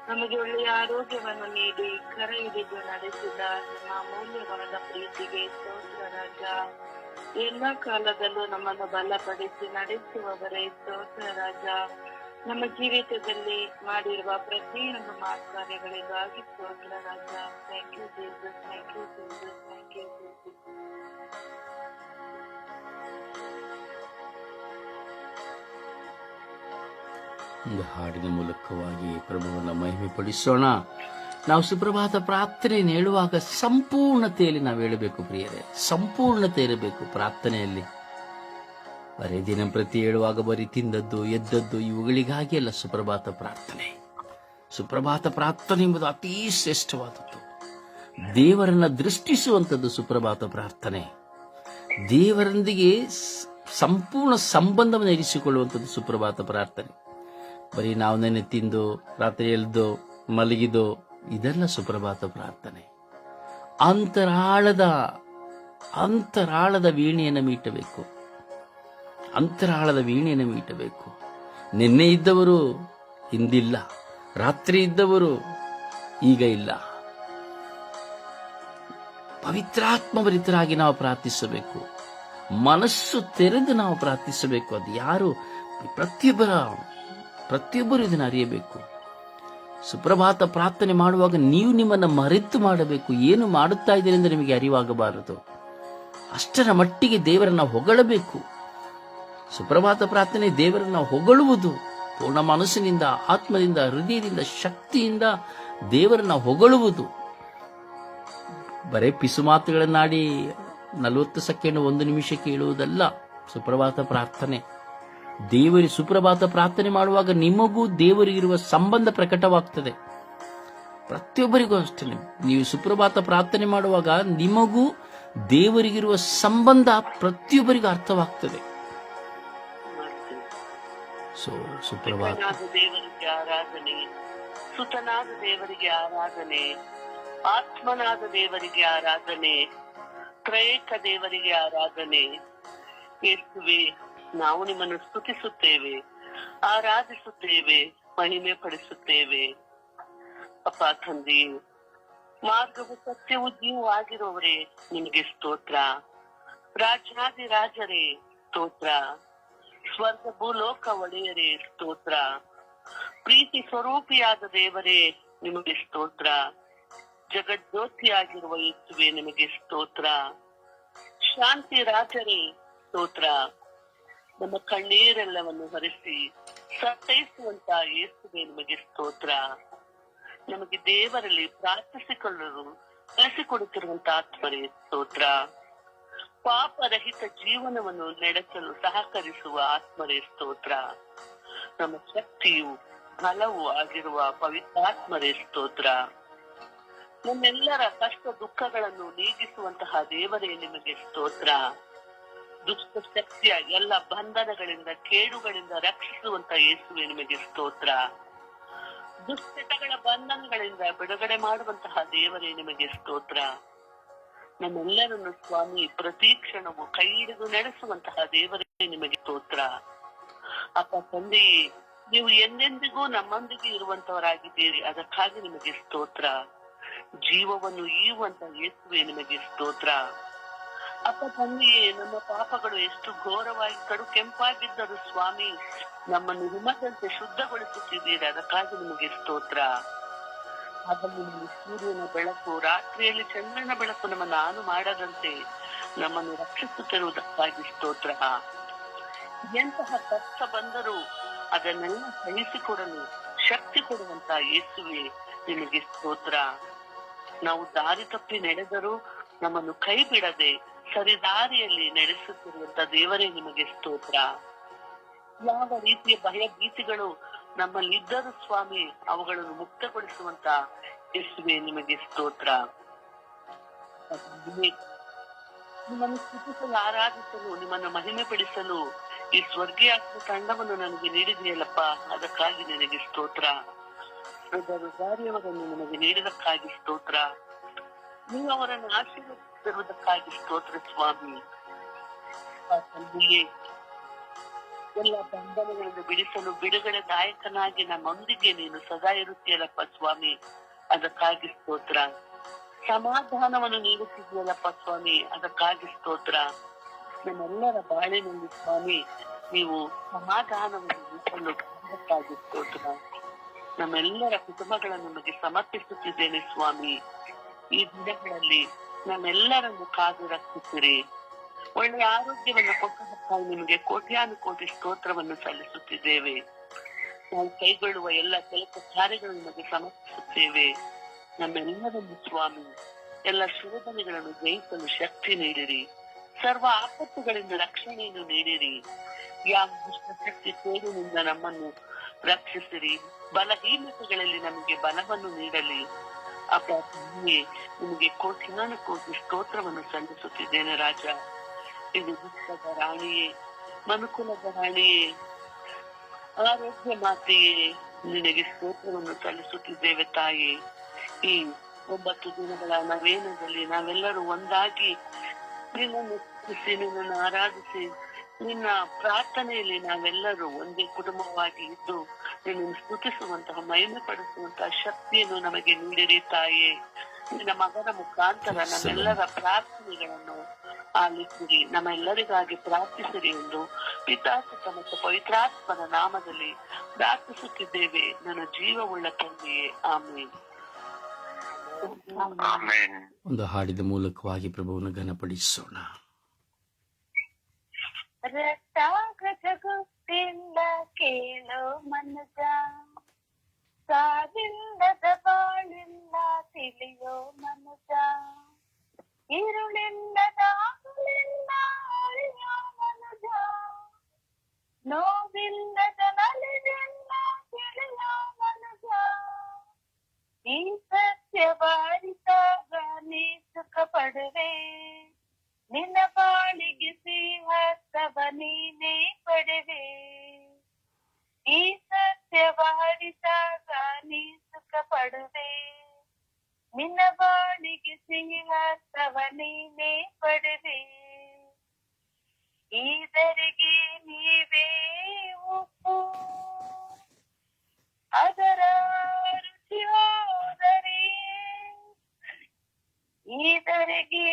ನಮಗೆ ಒಳ್ಳೆಯ ಆರೋಗ್ಯವನ್ನು ನೀಡಿ ಕರ ಹಿಡಿದು ನಡೆಸಿದ ನಿಮ್ಮ ಅಮೂಲ್ಯವಾದ ಪ್ರೀತಿಗೆ ಸ್ತೋತ್ರ ರಾಜ. ಎಲ್ಲ ಕಾಲದಲ್ಲೂ ನಮ್ಮನ್ನು ಬಲಪಡಿಸಿ ನಡೆಸುವವರೇ ಸ್ತೋತ್ರ ರಾಜ. ನಮ್ಮ ಜೀವಿತದಲ್ಲಿ ಮಾಡಿರುವ ಪ್ರತಿಯೊಂದು ಕಾರ್ಯಗಳಿಗಾಗಿ ಸ್ತೋತ್ರ ರಾಜ. Thank you Jesus, thank you Jesus, thank you Jesus. ಒಂದು ಹಾಡಿನ ಮೂಲಕವಾಗಿ ಪ್ರಭುವನ್ನು ಮಹಿಮೆ ಪಡಿಸೋಣ. ನಾವು ಸುಪ್ರಭಾತ ಪ್ರಾರ್ಥನೆಯನ್ನು ಹೇಳುವಾಗ ಸಂಪೂರ್ಣತೆಯಲ್ಲಿ ನಾವು ಹೇಳಬೇಕು ಪ್ರಿಯರೇ, ಸಂಪೂರ್ಣತೆ ಇರಬೇಕು ಪ್ರಾರ್ಥನೆಯಲ್ಲಿ. ಬರೀ ದಿನಂಪ್ರತಿ ಹೇಳುವಾಗ ಬರೀ ತಿಂದದ್ದು ಎದ್ದದ್ದು ಇವುಗಳಿಗಾಗಿ ಅಲ್ಲ ಸುಪ್ರಭಾತ ಪ್ರಾರ್ಥನೆ. ಸುಪ್ರಭಾತ ಪ್ರಾರ್ಥನೆ ಎಂಬುದು ಅತೀ ಶ್ರೇಷ್ಠವಾದದ್ದು, ದೇವರನ್ನ ದೃಷ್ಟಿಸುವಂಥದ್ದು ಸುಪ್ರಭಾತ ಪ್ರಾರ್ಥನೆ. ದೇವರೊಂದಿಗೆ ಸಂಪೂರ್ಣ ಸಂಬಂಧವನ್ನು ಇರಿಸಿಕೊಳ್ಳುವಂಥದ್ದು ಸುಪ್ರಭಾತ ಪ್ರಾರ್ಥನೆ. ಬರೀ ನಾವು ನೆನೆ ತಿಂದು ರಾತ್ರಿ ಎಲ್ದು ಮಲಗಿದೋ ಇದೆಲ್ಲ ಸುಪ್ರಭಾತ ಪ್ರಾರ್ಥನೆ. ಅಂತರಾಳದ ವೀಣೆಯನ್ನು ಮೀಟಬೇಕು, ಅಂತರಾಳದ ವೀಣೆಯನ್ನು ಮೀಟಬೇಕು. ನಿನ್ನೆ ಇದ್ದವರು ಇಂದಿಲ್ಲ, ರಾತ್ರಿ ಇದ್ದವರು ಈಗ ಇಲ್ಲ. ಪವಿತ್ರಾತ್ಮಭರಿತರಾಗಿ ನಾವು ಪ್ರಾರ್ಥಿಸಬೇಕು, ಮನಸ್ಸು ತೆರೆದು ನಾವು ಪ್ರಾರ್ಥಿಸಬೇಕು. ಅದು ಯಾರು ಪ್ರತಿಯೊಬ್ಬರು ಇದನ್ನು ಅರಿಯಬೇಕು. ಸುಪ್ರಭಾತ ಪ್ರಾರ್ಥನೆ ಮಾಡುವಾಗ ನೀವು ನಿಮ್ಮನ್ನು ಮರೆತು ಮಾಡಬೇಕು. ಏನು ಮಾಡುತ್ತಾ ಇದ್ದೀರಿ ಎಂದು ನಿಮಗೆ ಅರಿವಾಗಬಾರದು. ಅಷ್ಟರ ಮಟ್ಟಿಗೆ ದೇವರನ್ನ ಹೊಗಳಬೇಕು. ಸುಪ್ರಭಾತ ಪ್ರಾರ್ಥನೆ ದೇವರನ್ನ ಹೊಗಳುವುದು. ಪೂರ್ಣ ಮನಸ್ಸಿನಿಂದ, ಆತ್ಮದಿಂದ, ಹೃದಯದಿಂದ, ಶಕ್ತಿಯಿಂದ ದೇವರನ್ನ ಹೊಗಳುವುದು. ಬರೇ ಪಿಸು ಮಾತುಗಳನ್ನಾಡಿ 40 ಸೆಕೆಂಡ್ 1 ನಿಮಿಷಕ್ಕೆ ಹೇಳುವುದಲ್ಲ ಸುಪ್ರಭಾತ ಪ್ರಾರ್ಥನೆ. ಸುಪ್ರಭಾತ ಪ್ರಾರ್ಥನೆ ಮಾಡುವಾಗ ನಿಮಗೂ ದೇವರಿಗಿರುವ ಸಂಬಂಧ ಪ್ರಕಟವಾಗ್ತದೆ. ಪ್ರತಿಯೊಬ್ಬರಿಗೂ ಅಷ್ಟೇ. ನೀವು ಸುಪ್ರಭಾತ ಪ್ರಾರ್ಥನೆ ಮಾಡುವಾಗ ನಿಮಗೂ ದೇವರಿಗಿರುವ ಸಂಬಂಧ ಪ್ರತಿಯೊಬ್ಬರಿಗೂ ಅರ್ಥವಾಗ್ತದೆ. ಸುಪ್ರಭಾತ ದೇವರಿಗೆ ಆರಾಧನೆ, ಸುತನಾದ ದೇವರಿಗೆ ಆರಾಧನೆ, ಆತ್ಮನಾದ ದೇವರಿಗೆ ಆರಾಧನೆ, ತ್ರಯೇಕ ದೇವರಿಗೆ ಆರಾಧನೆ. ಯೇಸುವೆ, ನಾವು ನಿಮ್ಮನ್ನು ಸ್ತುತಿಸುತ್ತೇವೆ, ಆರಾಧಿಸುತ್ತೇವೆ, ಮಹಿಮೆ ಪಡಿಸುತ್ತೇವೆ. ಅಪ್ಪ ತಂದೆ, ಮಾರ್ಗವು ಸತ್ಯವು ಜೀವೂ ಆಗಿರುವವರೇ ನಿಮಗೆ ಸ್ತೋತ್ರ. ರಾಜಾದಿರಾಜರೇ ಸ್ತೋತ್ರ. ಸ್ವರ್ಗ ಭೂಲೋಕ ಒಡೆಯರೇ ಸ್ತೋತ್ರ. ಪ್ರೀತಿ ಸ್ವರೂಪಿಯಾದ ದೇವರೇ ನಿಮಗೆ ಸ್ತೋತ್ರ. ಜಗಜ್ಯೋತಿಯಾಗಿರುವ ಯೇಸುವೆ ನಿಮಗೆ ಸ್ತೋತ್ರ. ಶಾಂತಿ ರಾಜರೇ ಸ್ತೋತ್ರ. ನಮ್ಮ ಕಣ್ಣೀರೆಲ್ಲವನ್ನು ಹರಿಸಿ ಸತ್ತೈಸುವಂತ ಯೇಸುವೆ ನಿಮಗೆ ಸ್ತೋತ್ರ. ನಮಗೆ ದೇವರಲ್ಲಿ ಪ್ರಾರ್ಥಿಸಿಕೊಳ್ಳಲು ಕಲಿಸಿಕೊಡುತ್ತಿರುವಂತ ಆತ್ಮರೇ ಸ್ತೋತ್ರ. ಪಾಪರಹಿತ ಜೀವನವನ್ನು ನಡೆಸಲು ಸಹಕರಿಸುವ ಆತ್ಮರೇ ಸ್ತೋತ್ರ. ನಮ್ಮ ಶಕ್ತಿಯು ಬಲವೂ ಆಗಿರುವ ಪವಿತ್ರಾತ್ಮರೇ ಸ್ತೋತ್ರ. ನಮ್ಮೆಲ್ಲರ ಕಷ್ಟ ದುಃಖಗಳನ್ನು ನೀಗಿಸುವಂತಹ ದೇವರೇ ನಿಮಗೆ ಸ್ತೋತ್ರ. ದುಷ್ಟ ಶಕ್ತಿಯ ಎಲ್ಲ ಬಂಧನಗಳಿಂದ, ಕೇಡುಗಳಿಂದ ರಕ್ಷಿಸುವಂತ ಯೇಸುವೆ ನಿಮಗೆ ಸ್ತೋತ್ರ. ದುಶ್ಚಟಗಳ ಬಂಧನಗಳಿಂದ ಬಿಡುಗಡೆ ಮಾಡುವಂತಹ ದೇವರೇ ನಿಮಗೆ ಸ್ತೋತ್ರ. ನಮ್ಮೆಲ್ಲರನ್ನು ಸ್ವಾಮಿ ಪ್ರತಿ ಕ್ಷಣವು ಕೈ ಹಿಡಿದು ನಡೆಸುವಂತಹ ದೇವರೇ ನಿಮಗೆ ಸ್ತೋತ್ರ. ಅಪ್ಪ ತಂದೆಯೇ, ನೀವು ಎಂದೆಂದಿಗೂ ನಮ್ಮೊಂದಿಗೆ ಇರುವಂತವರಾಗಿದ್ದೀರಿ, ಅದಕ್ಕಾಗಿ ನಿಮಗೆ ಸ್ತೋತ್ರ. ಜೀವವನ್ನು ಈಯುವಂತ ಯೇಸುವೆ ನಿಮಗೆ ಸ್ತೋತ್ರ. ಅಪ್ಪ ತಂದೆಯೇ, ನಮ್ಮ ಪಾಪಗಳು ಎಷ್ಟು ಘೋರವಾಗಿ ಕಡು ಕೆಂಪಾಗಿದ್ದರು ಸ್ವಾಮಿ, ನಮ್ಮನ್ನು ಹಿಮದಂತೆ ಶುದ್ಧಗೊಳಿಸುತ್ತಿದ್ದೀರಿ, ಅದಕ್ಕಾಗಿ ನಿಮಗೆ ಸ್ತೋತ್ರ. ಹಗಲಿನಲ್ಲಿ ಸೂರ್ಯನ ಬೆಳಕು, ರಾತ್ರಿಯಲ್ಲಿ ಚಂದ್ರನ ಬೆಳಕು ನಮ್ಮನ್ನು ಹಾನು ಮಾಡದಂತೆ ನಮ್ಮನ್ನು ರಕ್ಷಿಸುತ್ತಿರುವುದಕ್ಕಾಗಿ ಸ್ತೋತ್ರ. ಎಂತಹ ಕಷ್ಟ ಬಂದರೂ ಅದನ್ನೆಲ್ಲ ಸಹಿಸಿಕೊಡಲು ಶಕ್ತಿ ಕೊಡುವಂತ ಯೇಸುವೆ ನಿಮಗೆ ಸ್ತೋತ್ರ. ನಾವು ದಾರಿ ತಪ್ಪಿ ನಡೆದರೂ ನಮ್ಮನ್ನು ಕೈ ಬಿಡದೆ ಸರಿದಾರಿಯಲ್ಲಿ ನಡೆಸುತ್ತಿರುವಂತ ದೇವರೇ ನಿಮಗೆ ಸ್ತೋತ್ರ. ಯಾವ ರೀತಿಯ ಭಯ ಭೀತಿಗಳು ನಮ್ಮಲ್ಲಿದ್ದರೂ ಸ್ವಾಮಿ ಅವುಗಳನ್ನು ಮುಕ್ತಗೊಳಿಸುವಂತ ಯೇಸುವೆ ನಿಮಗೆ ಸ್ತೋತ್ರ. ನಿಮ್ಮನ್ನು ಸ್ತುತಿಸಲು, ಆರಾಧಿಸಲು, ನಿಮ್ಮನ್ನು ಮಹಿಮೆ ಪಡಿಸಲು ಈ ಸ್ವರ್ಗೀಯ ತಂಡವನ್ನು ನನಗೆ ನೀಡಿದೆಯಲ್ಲಪ್ಪ, ಅದಕ್ಕಾಗಿ ನಿನಗೆ ಸ್ತೋತ್ರ. ರೋಜಾರಿಯವರನ್ನು ನಿಮಗೆ ನೀಡಿದಕ್ಕಾಗಿ ಸ್ತೋತ್ರ. ನೀವು ಅವರನ್ನು ಆಶೀರ್ವದಿಸಿರುವುದಕ್ಕಾಗಿ ಸ್ತೋತ್ರ ಸ್ವಾಮಿ. ತಂದೆಯೇ, ಎಲ್ಲ ಬಂಧನಗಳನ್ನು ಬಿಡಿಸಲು ಬಿಡುಗಡೆ ದಾಯಕನಾಗಿ ನಮ್ಮೊಂದಿಗೆ ನೀನು ಸದಾ ಇರುತ್ತೀಯಲ್ಲಪ್ಪ ಸ್ವಾಮಿ, ಅದಕ್ಕಾಗಿ ಸ್ತೋತ್ರ. ಸಮಾಧಾನವನ್ನು ನೀಡುತ್ತಿದ್ದೀಯಲ್ಲಪ್ಪ ಸ್ವಾಮಿ, ಅದಕ್ಕಾಗಿ ಸ್ತೋತ್ರ. ನಮ್ಮೆಲ್ಲರ ಬಾಳಿನಲ್ಲಿ ಸ್ವಾಮಿ ನೀವು ಸಮಾಧಾನವನ್ನು ನೀಡಲು ಅದಕ್ಕಾಗಿ ಸ್ತೋತ್ರ. ನಮ್ಮೆಲ್ಲರ ಕುಟುಂಬಗಳನ್ನು ನಿಮಗೆ ಸಮರ್ಪಿಸುತ್ತಿದ್ದೇನೆ ಸ್ವಾಮಿ. ಈ ದಿನಗಳಲ್ಲಿ ನಮ್ಮೆಲ್ಲರನ್ನು ಕಾದು ರಕ್ಷಿಸಿರಿ. ಒಳ್ಳೆಯ ಆರೋಗ್ಯವನ್ನು ಕೊಟ್ಟದಕ್ಕಾಗಿ ನಿಮಗೆ ಕೋಟ್ಯಾನುಕೋಟಿ ಸ್ತೋತ್ರವನ್ನು ಸಲ್ಲಿಸುತ್ತಿದ್ದೇವೆ. ನಾವು ಕೈಗೊಳ್ಳುವ ಎಲ್ಲ ಕೆಲಸ ಕಾರ್ಯಗಳು ನಿಮಗೆ ಸಮರ್ಪಿಸುತ್ತೇವೆ. ನಮ್ಮೆಲ್ಲರನ್ನು ಸ್ವಾಮಿ ಎಲ್ಲ ಶೋಧನೆಗಳನ್ನು ಜಯಿಸಲು ಶಕ್ತಿ ನೀಡಿರಿ. ಸರ್ವ ಆಪತ್ತುಗಳಿಂದ ರಕ್ಷಣೆಯನ್ನು ನೀಡಿರಿ. ಯಾವ ದುಷ್ಟಶಕ್ತಿ ಸೇರಿನಿಂದ ನಮ್ಮನ್ನು ರಕ್ಷಿಸಿರಿ. ಬಲಹೀನತೆಗಳಲ್ಲಿ ನಮಗೆ ಬಲವನ್ನು ನೀಡಲಿ. ಅಪ್ಪ ತಂದೆಯೇ, ನಿಮಗೆ ಕೋಟ್ಯಾನುಕೋಟಿ ಸ್ತೋತ್ರವನ್ನು ಸಲ್ಲಿಸುತ್ತಿದ್ದೇನೆ ರಾಜ. ಇದು ವಿಶ್ವದ ರಾಣಿಯೇ, ಮನುಕುಲದ ರಾಣಿಯೇ, ಆರೋಗ್ಯ ಮಾತೆಯೇ, ನಿನಗೆ ಸ್ತೋತ್ರವನ್ನು ಸಲ್ಲಿಸುತ್ತಿದ್ದೇವೆ ತಾಯಿ. ಈ 9 ದಿನಗಳ ನವೇನದಲ್ಲಿ ನಾವೆಲ್ಲರೂ ಒಂದಾಗಿ ನಿನ್ನನ್ನು ಸ್ತುತಿಸಿ, ನಿನ್ನನ್ನು ಆರಾಧಿಸಿ, ನಿನ್ನ ಪ್ರಾರ್ಥನೆಯಲ್ಲಿ ನಾವೆಲ್ಲರೂ ಒಂದೇ ಕುಟುಂಬವಾಗಿ ಇದ್ದು ನಿನ್ನನ್ನು ಸ್ತುತಿಸುವಂತಹ, ಮಹಿಮೆ ಪಡಿಸುವಂತಹ ಶಕ್ತಿಯನ್ನು ನಮಗೆ ನೀಡಿರಿ ತಾಯೇ. ನಿನ್ನ ಮಗನ ಮುಖಾಂತರ ನಮ್ಮೆಲ್ಲರ ಪ್ರಾರ್ಥನೆಗಳನ್ನು ಆಲಿಸಿರಿ, ನಮ್ಮೆಲ್ಲರಿಗಾಗಿ ಪ್ರಾರ್ಥಿಸಿರಿ ಎಂದು ಪಿತಾಸುತ ಮತ್ತು ಪವಿತ್ರಾತ್ಮನ ನಾಮದಲ್ಲಿ ಪ್ರಾರ್ಥಿಸುತ್ತಿದ್ದೇವೆ ನನ್ನ ಜೀವವುಳ್ಳ ತಂದೆಯೇ, ಆಮೇನ್. ಒಂದು ಹಾಡಿದ ಮೂಲಕವಾಗಿ ಪ್ರಭುವನ್ನು ಘನಪಡಿಸೋಣ. ರಟ್ಟಾಗಜಗುತ್ತಿಲ್ಲ ಕೇಳೋ ಮನುಜ, ಸಾವಿಲ್ಲದ ಬಾಳಿಲ್ಲ ತಿಳಿಯೋ ಮನುಜ, ഇരുളിಲ್ಲದ ಹಗಲಿಲ್ಲ ಅರಿಯೋ ಮನುಜ, ನೋವಿಲ್ಲದ ನಲಿವಿಲ್ಲ ತಿಳಿಯೋ ಮನುಜ, ಈ ಸತ್ಯವಾರಿದಾಗ ನೀ ಸುಖ ಪಡುವೆ, ನಿನ್ನ ಬಾಳಿಗೆ ಸಿಂಹಸ್ತವ ನೀನೇ ಪಡೆವೆ. ಈ ಸತ್ಯವಾರಿದಾಗ ನೀ ಸುಖ ಪಡುವೆ, ನಿನ್ನ ಬಾಳಿಗೆ ಸಿಂಹಸ್ತವ ನೀನೇ ಪಡೆವೆ. ಇದರಿಗೆ ನೀವೇ ಉಪ್ಪು, ಅದರ ರುಚಿ ಹೋದರೆ, ಇದರಿಗೆ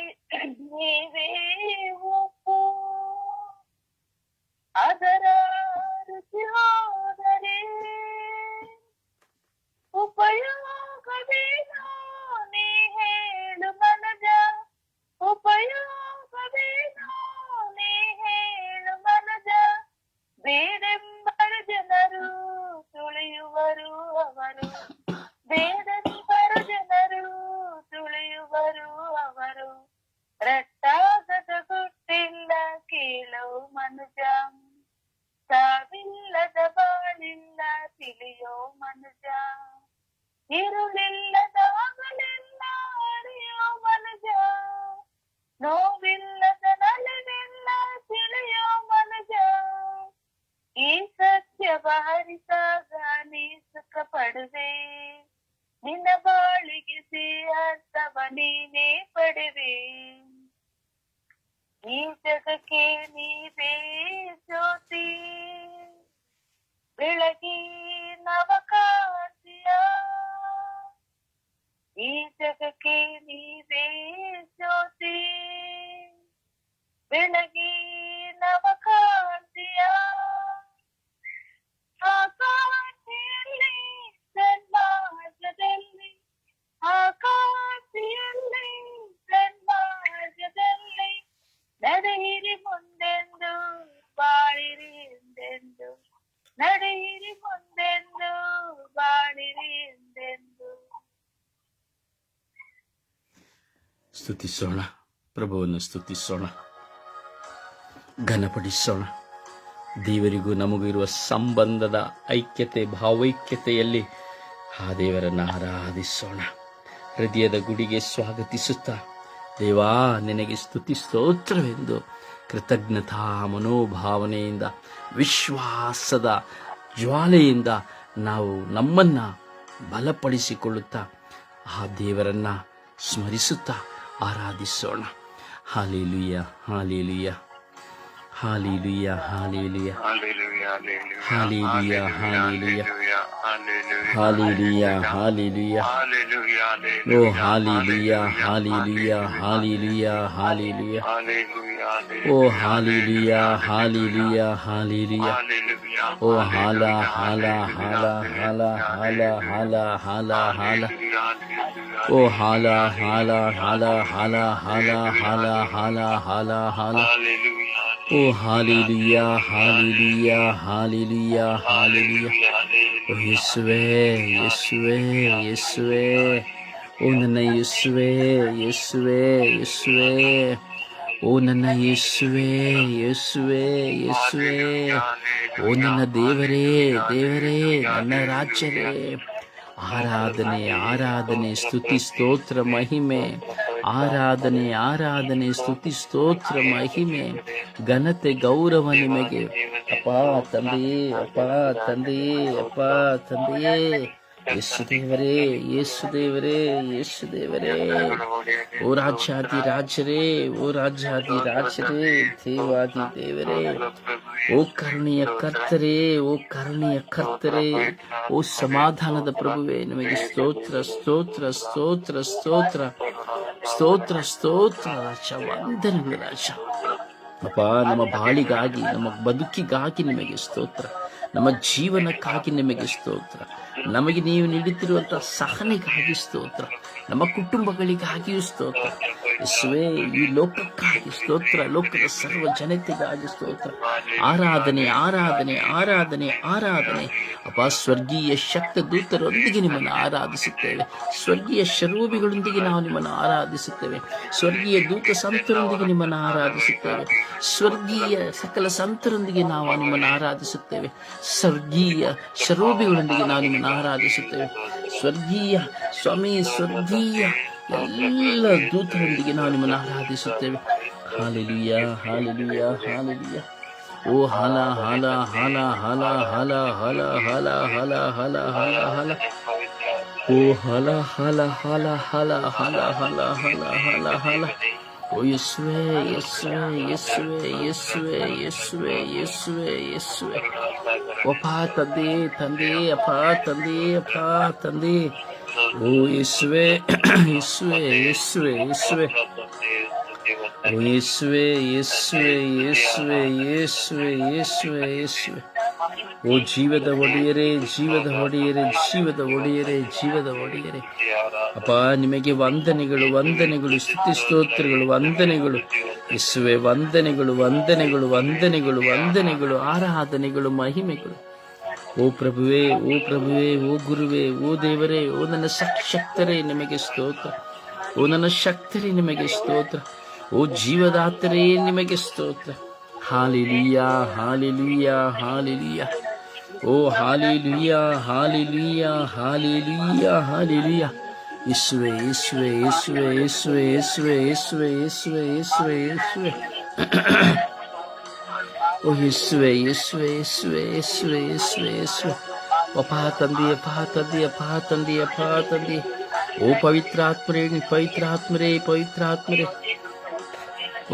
ನೀವೇ ಉಪ್ಪು, ಅದರ ರುಚಿ ಹೋದರೆ ಉಪಯೋಗವೇನೋ ನೀ ಹೇಳು ಮನಜ, ಉಪಯೋಗವೇನೋ ನೀ ಹೇಳು ಮನಜ, ಬೇರೆಂಬರ ಜನರು ತುಳಿಯುವರು ಅವರು, ಬೇರೆಂಬರ ಜನರು ತುಳಿಯುವರು ಅವರು, ರಟ್ಟಾಗದ ಗುಟ್ಟಿಲ್ಲ ಕೇಳೋ ಮನುಜ, ಸಾವಿಲ್ಲದ ಬಾಳಿಲ್ಲ ತಿಳಿಯೋ ಮನುಜ, ഇരുളിಲ್ಲದ ಹಗಲಿಲ್ಲ ಅರಿಯೋ ಮನುಜ, ನೋವಿಲ್ಲದ ನಲಿವಿಲ್ಲ ತಿಳಿಯೋ ಮನುಜ, ಈ ಸತ್ಯ ಬಾರಿಸಾಗ ನೀ ಸುಖ ಪಡುವೆ, ನಿನ್ನ ಬಾಳಿಗೆ ಸಿಂಹಸ್ತವ ನೀನೇ ಪಡೆವೆ. ಈ ಜಗಕ್ಕೆ ನೀವೇ ಜ್ಯೋತಿ, ಬೆಳಗಿ ನವಕಾಂತಿಯ. ಈ ಜಗಕ್ಕೆ ನೀವೇ ಜ್ಯೋತಿ, ಬೆಳಗಿ ನವಕಾಂತಿಯ. ಆಕಾಶದಲ್ಲಿ ಸನ್ಮಾರ್ಗದಲ್ಲಿ, ಆಕಾಶದಲ್ಲಿ ಸನ್ಮಾರ್ಗದಲ್ಲಿ ನಡೆಯಿರಿ ಮುಂದೆಂದು, ಬಾಳಿರಿ ಎಂದೆಂದು. ನಡೆಯಿರಿ ಮುಂದೆಂದು, ಬಾಳಿರಿ ಎಂದೆಂದು. ಸ್ತುತಿಸೋಣ, ಪ್ರಭುವನ್ನು ಸ್ತುತಿಸೋಣ, ಘನಪಡಿಸೋಣ. ದೇವರಿಗೂ ನಮಗೂ ಇರುವ ಸಂಬಂಧದ ಐಕ್ಯತೆ, ಭಾವೈಕ್ಯತೆಯಲ್ಲಿ ಆ ದೇವರನ್ನು ಆರಾಧಿಸೋಣ. ಹೃದಯದ ಗುಡಿಗೆ ಸ್ವಾಗತಿಸುತ್ತಾ, ದೇವಾ ನಿನಗೆ ಸ್ತುತಿ ಸ್ತೋತ್ರವೆಂದು ಕೃತಜ್ಞತಾ ಮನೋಭಾವನೆಯಿಂದ, ವಿಶ್ವಾಸದ ಜ್ವಾಲೆಯಿಂದ ನಾವು ನಮ್ಮನ್ನು ಬಲಪಡಿಸಿಕೊಳ್ಳುತ್ತಾ ಆ ದೇವರನ್ನು ಸ್ಮರಿಸುತ್ತಾ ಆರಾಧಿಸೋಣ. Hallelujah, hallelujah, hallelujah, hallelujah, hallelujah, hallelujah, hallelujah, hallelujah. ಓ ಹಾಲೆಲೂಯ, ಹಾಲೆಲೂಯ, ಹಾಲೆಲೂಯ, ಹಾಲೆಲೂಯ. ಓ ಹಾಲೆಲೂಯ, ಹಾಲೆಲೂಯ, ಹಾಲೆಲೂಯ. ಓ ಹಾಲ ಹಾಲ ಹಾಲ ಹಾಲ ಹಾಲ ಹಾಲ ಹಾಲ ಹಾಲ. ಓ ಹಾಲ ಹಾಲ ಹಾಲ ಹಾಲ ಹಾಲ ಹಾಲ ಹಾಲ ಹಾಲ ಹಾಲ. ಓ ಹಾಲೆಲೂಯ, ಹಾಲೆಲೂಯ, ಹಾಲೆಲೂಯ, ಹಾಲೆಲೂಯ. ಓ ಯೇಸುವೇ, ಯೇಸುವೇ, ಯೇಸುವೇ. ಓ ನನ್ನ ಯೇಸುವೇ, ಯೇಸುವೇ, ಯೇಸುವೇ. ಓ ನನ್ನ ಯೇಸುವೇ, ಯೇಸುವೇ, ಯೇಸುವೇ. ಓ ನನ್ನ ದೇವರೇ, ದೇವರೇ, ನನ್ನ ರಾಜ್ಯರೇ. ಆರಾಧನೆ, ಆರಾಧನೆ, ಸ್ತುತಿ ಸ್ತೋತ್ರ ಮಹಿಮೆ. ಆರಾಧನೆ, ಆರಾಧನೆ, ಸ್ತುತಿ ಸ್ತೋತ್ರ ಮಹಿಮೆ, ಘನತೆ, ಗೌರವ ನಿಮಗೆ ಅಪ್ಪ ತಂದೆಯೇ, ಅಪ್ಪ ತಂದೆಯೇ, ಅಪ್ಪ ತಂದೆಯೇ. ಯೇಸು ದೇವರೇ, ಯೇಸು ದೇವರೇ, ಯೇಸು ದೇವರೇ. ಓ ರಾಜ್ಯಾದಿ ರಾಜರೇ, ಓ ರಾಜ್ಯಾದಿ ರಾಜರೇ, ದೇವಾದಿ ದೇವರೇ. ಓ ಕರುಣೆಯ ಕರ್ತರೇ, ಓ ಕರುಣೆಯ ಕರ್ತರೇ. ಓ ಸಮಾಧಾನದ ಪ್ರಭುವೇ, ನಿಮಗೆ ಸ್ತೋತ್ರ, ಸ್ತೋತ್ರ, ಸ್ತೋತ್ರ, ಸ್ತೋತ್ರ, ಸ್ತೋತ್ರ, ಸ್ತೋತ್ರ ರಾಜ. ವಂದನೆಗಳು ರಾಜ. ಅಪ್ಪ, ನಮ್ಮ ಬಾಳಿಗಾಗಿ, ನಮ್ಮ ಬದುಕಿಗಾಗಿ ನಿಮಗೆ ಸ್ತೋತ್ರ. ನಮ್ಮ ಜೀವನಕ್ಕಾಗಿ ನಿಮಗೆ ಸ್ತೋತ್ರ. ನಮಗೆ ನೀವು ನೀಡುತ್ತಿರುವಂತಹ ಸಹನೆಗಾಗಿ ಸ್ತೋತ್ರ. ನಮ್ಮ ಕುಟುಂಬಗಳಿಗಾಗಿಯೂ ಸ್ತೋತ್ರ. ಯೇಸುವೇ, ಈ ಲೋಕಕ್ಕಾಗಿ ಸ್ತೋತ್ರ. ಲೋಕದ ಸರ್ವ ಜನತೆಗಾಗಿ ಸ್ತೋತ್ರ. ಆರಾಧನೆ, ಆರಾಧನೆ, ಆರಾಧನೆ, ಆರಾಧನೆ. ಅಪ್ಪ, ಸ್ವರ್ಗೀಯ ಶಕ್ತ ದೂತರೊಂದಿಗೆ ನಿಮ್ಮನ್ನು ಆರಾಧಿಸುತ್ತೇವೆ. ಸ್ವರ್ಗೀಯ ಶರೂಬಿಗಳೊಂದಿಗೆ ನಾವು ನಿಮ್ಮನ್ನು ಆರಾಧಿಸುತ್ತೇವೆ. ಸ್ವರ್ಗೀಯ ದೂತ ಸಂತರೊಂದಿಗೆ ನಿಮ್ಮನ್ನು ಆರಾಧಿಸುತ್ತೇವೆ. ಸ್ವರ್ಗೀಯ ಸಕಲ ಸಂತರೊಂದಿಗೆ ನಾವು ನಿಮ್ಮನ್ನು ಆರಾಧಿಸುತ್ತೇವೆ. ಸ್ವರ್ಗೀಯ ಶರೂಬಿಗಳೊಂದಿಗೆ ನಾವು ನಿಮ್ಮನ್ನು ಆರಾಧಿಸುತ್ತೇವೆ. ಸ್ವರ್ಗೀಯ ಸ್ವಾಮಿ, ಸ್ವರ್ಗೀಯ ಎಲ್ಲ ದೂತರೊಂದಿಗೆ ನಾವು ನಿಮ್ಮನ್ನು ಆರಾಧಿಸುತ್ತೇವೆ. Hallelujah, hallelujah, hallelujah. ಓ ಹಾಲ ಹಾಲ ಹಾಲ ಹಾಲ ಹಾಲ ಹಾಲ ಹಾಲ ಹಾಲ ಹಾಲ ಹಾಲ ಹಾಲ. ಓ ಹಾಲ ಹಾಲ ಹಾಲ ಹಾಲ ಹಾಲ ಹಾಲ ಹಾಲ ಹಾಲ ಹಾಲ. ಓ ಯೇಸುವೇ, ಯೇಸುವೇ, ಯೇಸುವೇ, ಯೇಸುವೇ, ಯೇಸುವೇ, ಯೇಸುವೇ, ಯೇಸುವೇ. ಅಪ್ಪ ತಂದೆ, ತಂದೆ, ಅಪ್ಪ ತಂದೆ, ಅಪ್ಪ ತಂದೆ. ಓ ಯೇಸುವೇ, ಯೇಸುವೇ, ಯೇಸುವೇ, ಯೇಸುವೇ. ಓ ಯೇಸುವೇ, ಯೇಸುವೇ, ಯೇಸುವೇ, ಯೇಸುವೇ, ಯೇಸುವೇ, ಯೇಸುವೇ. ಓ ಜೀವದ ಒಡೆಯರೇ, ಜೀವದ ಒಡೆಯರೇ, ಜೀವದ ಒಡೆಯರೇ, ಜೀವದ ಒಡೆಯರೇ. ಅಪ್ಪ, ನಿಮಗೆ ವಂದನೆಗಳು, ವಂದನೆಗಳು, ಸ್ತುತಿ ಸ್ತೋತ್ರಗಳು, ವಂದನೆಗಳು ಯೇಸುವೇ. ವಂದನೆಗಳು, ವಂದನೆಗಳು, ವಂದನೆಗಳು, ವಂದನೆಗಳು, ಆರಾಧನೆಗಳು, ಮಹಿಮೆಗಳು. ಓ ಪ್ರಭುವೇ, ಓ ಪ್ರಭುವೇ, ಓ ಗುರುವೇ, ಓ ದೇವರೇ, ಓ ನನ್ನ ಶಕ್ತರೇ, ನಿಮಗೆ ಸ್ತೋತ್ರ. ಓ ನನ್ನ ಶಕ್ತರೇ, ನಿಮಗೆ ಸ್ತೋತ್ರ. ಓ ಜೀವದಾತರೇ, ನಿಮಗೆ ಸ್ತೋತ್ರ. Hallelujah, hallelujah, hallelujah. ಓ ಹಾಲೆಲೂಯ, ಹಾಲೆಲೂಯ, ಹಾಲೆಲೂಯ, ಹಾಲೆಲೂಯ. ಯೇಸುವೇ, ಯೇಸುವೇ, ಯೇಸುವೇ, ಯೇಸುವೇ, ಯೇಸುವೇ, ಯೇಸುವೇ, ಯೇಸುವೇ, ಯೇಸುವೇ, ಯೇಸುವೇ. ಓ ಯೇಸುವೇ, ಯೇಸುವೇ, ಯೇಸುವೇ, ಯೇಸುವೇ, ಯೇಸುವೇ, ಯೇಸುವೇ. ಅಪ್ಪ ತಂದೆ, ಅಪ್ಪ ತಂದೆ, ಅಪ್ಪ ತಂದೆ, ಅಪ್ಪ ತಂದೆ. ಓ ಪವಿತ್ರಾತ್ಮರೇ, ಪವಿತ್ರಾತ್ಮರೇ, ಪವಿತ್ರಾತ್ಮರೇ.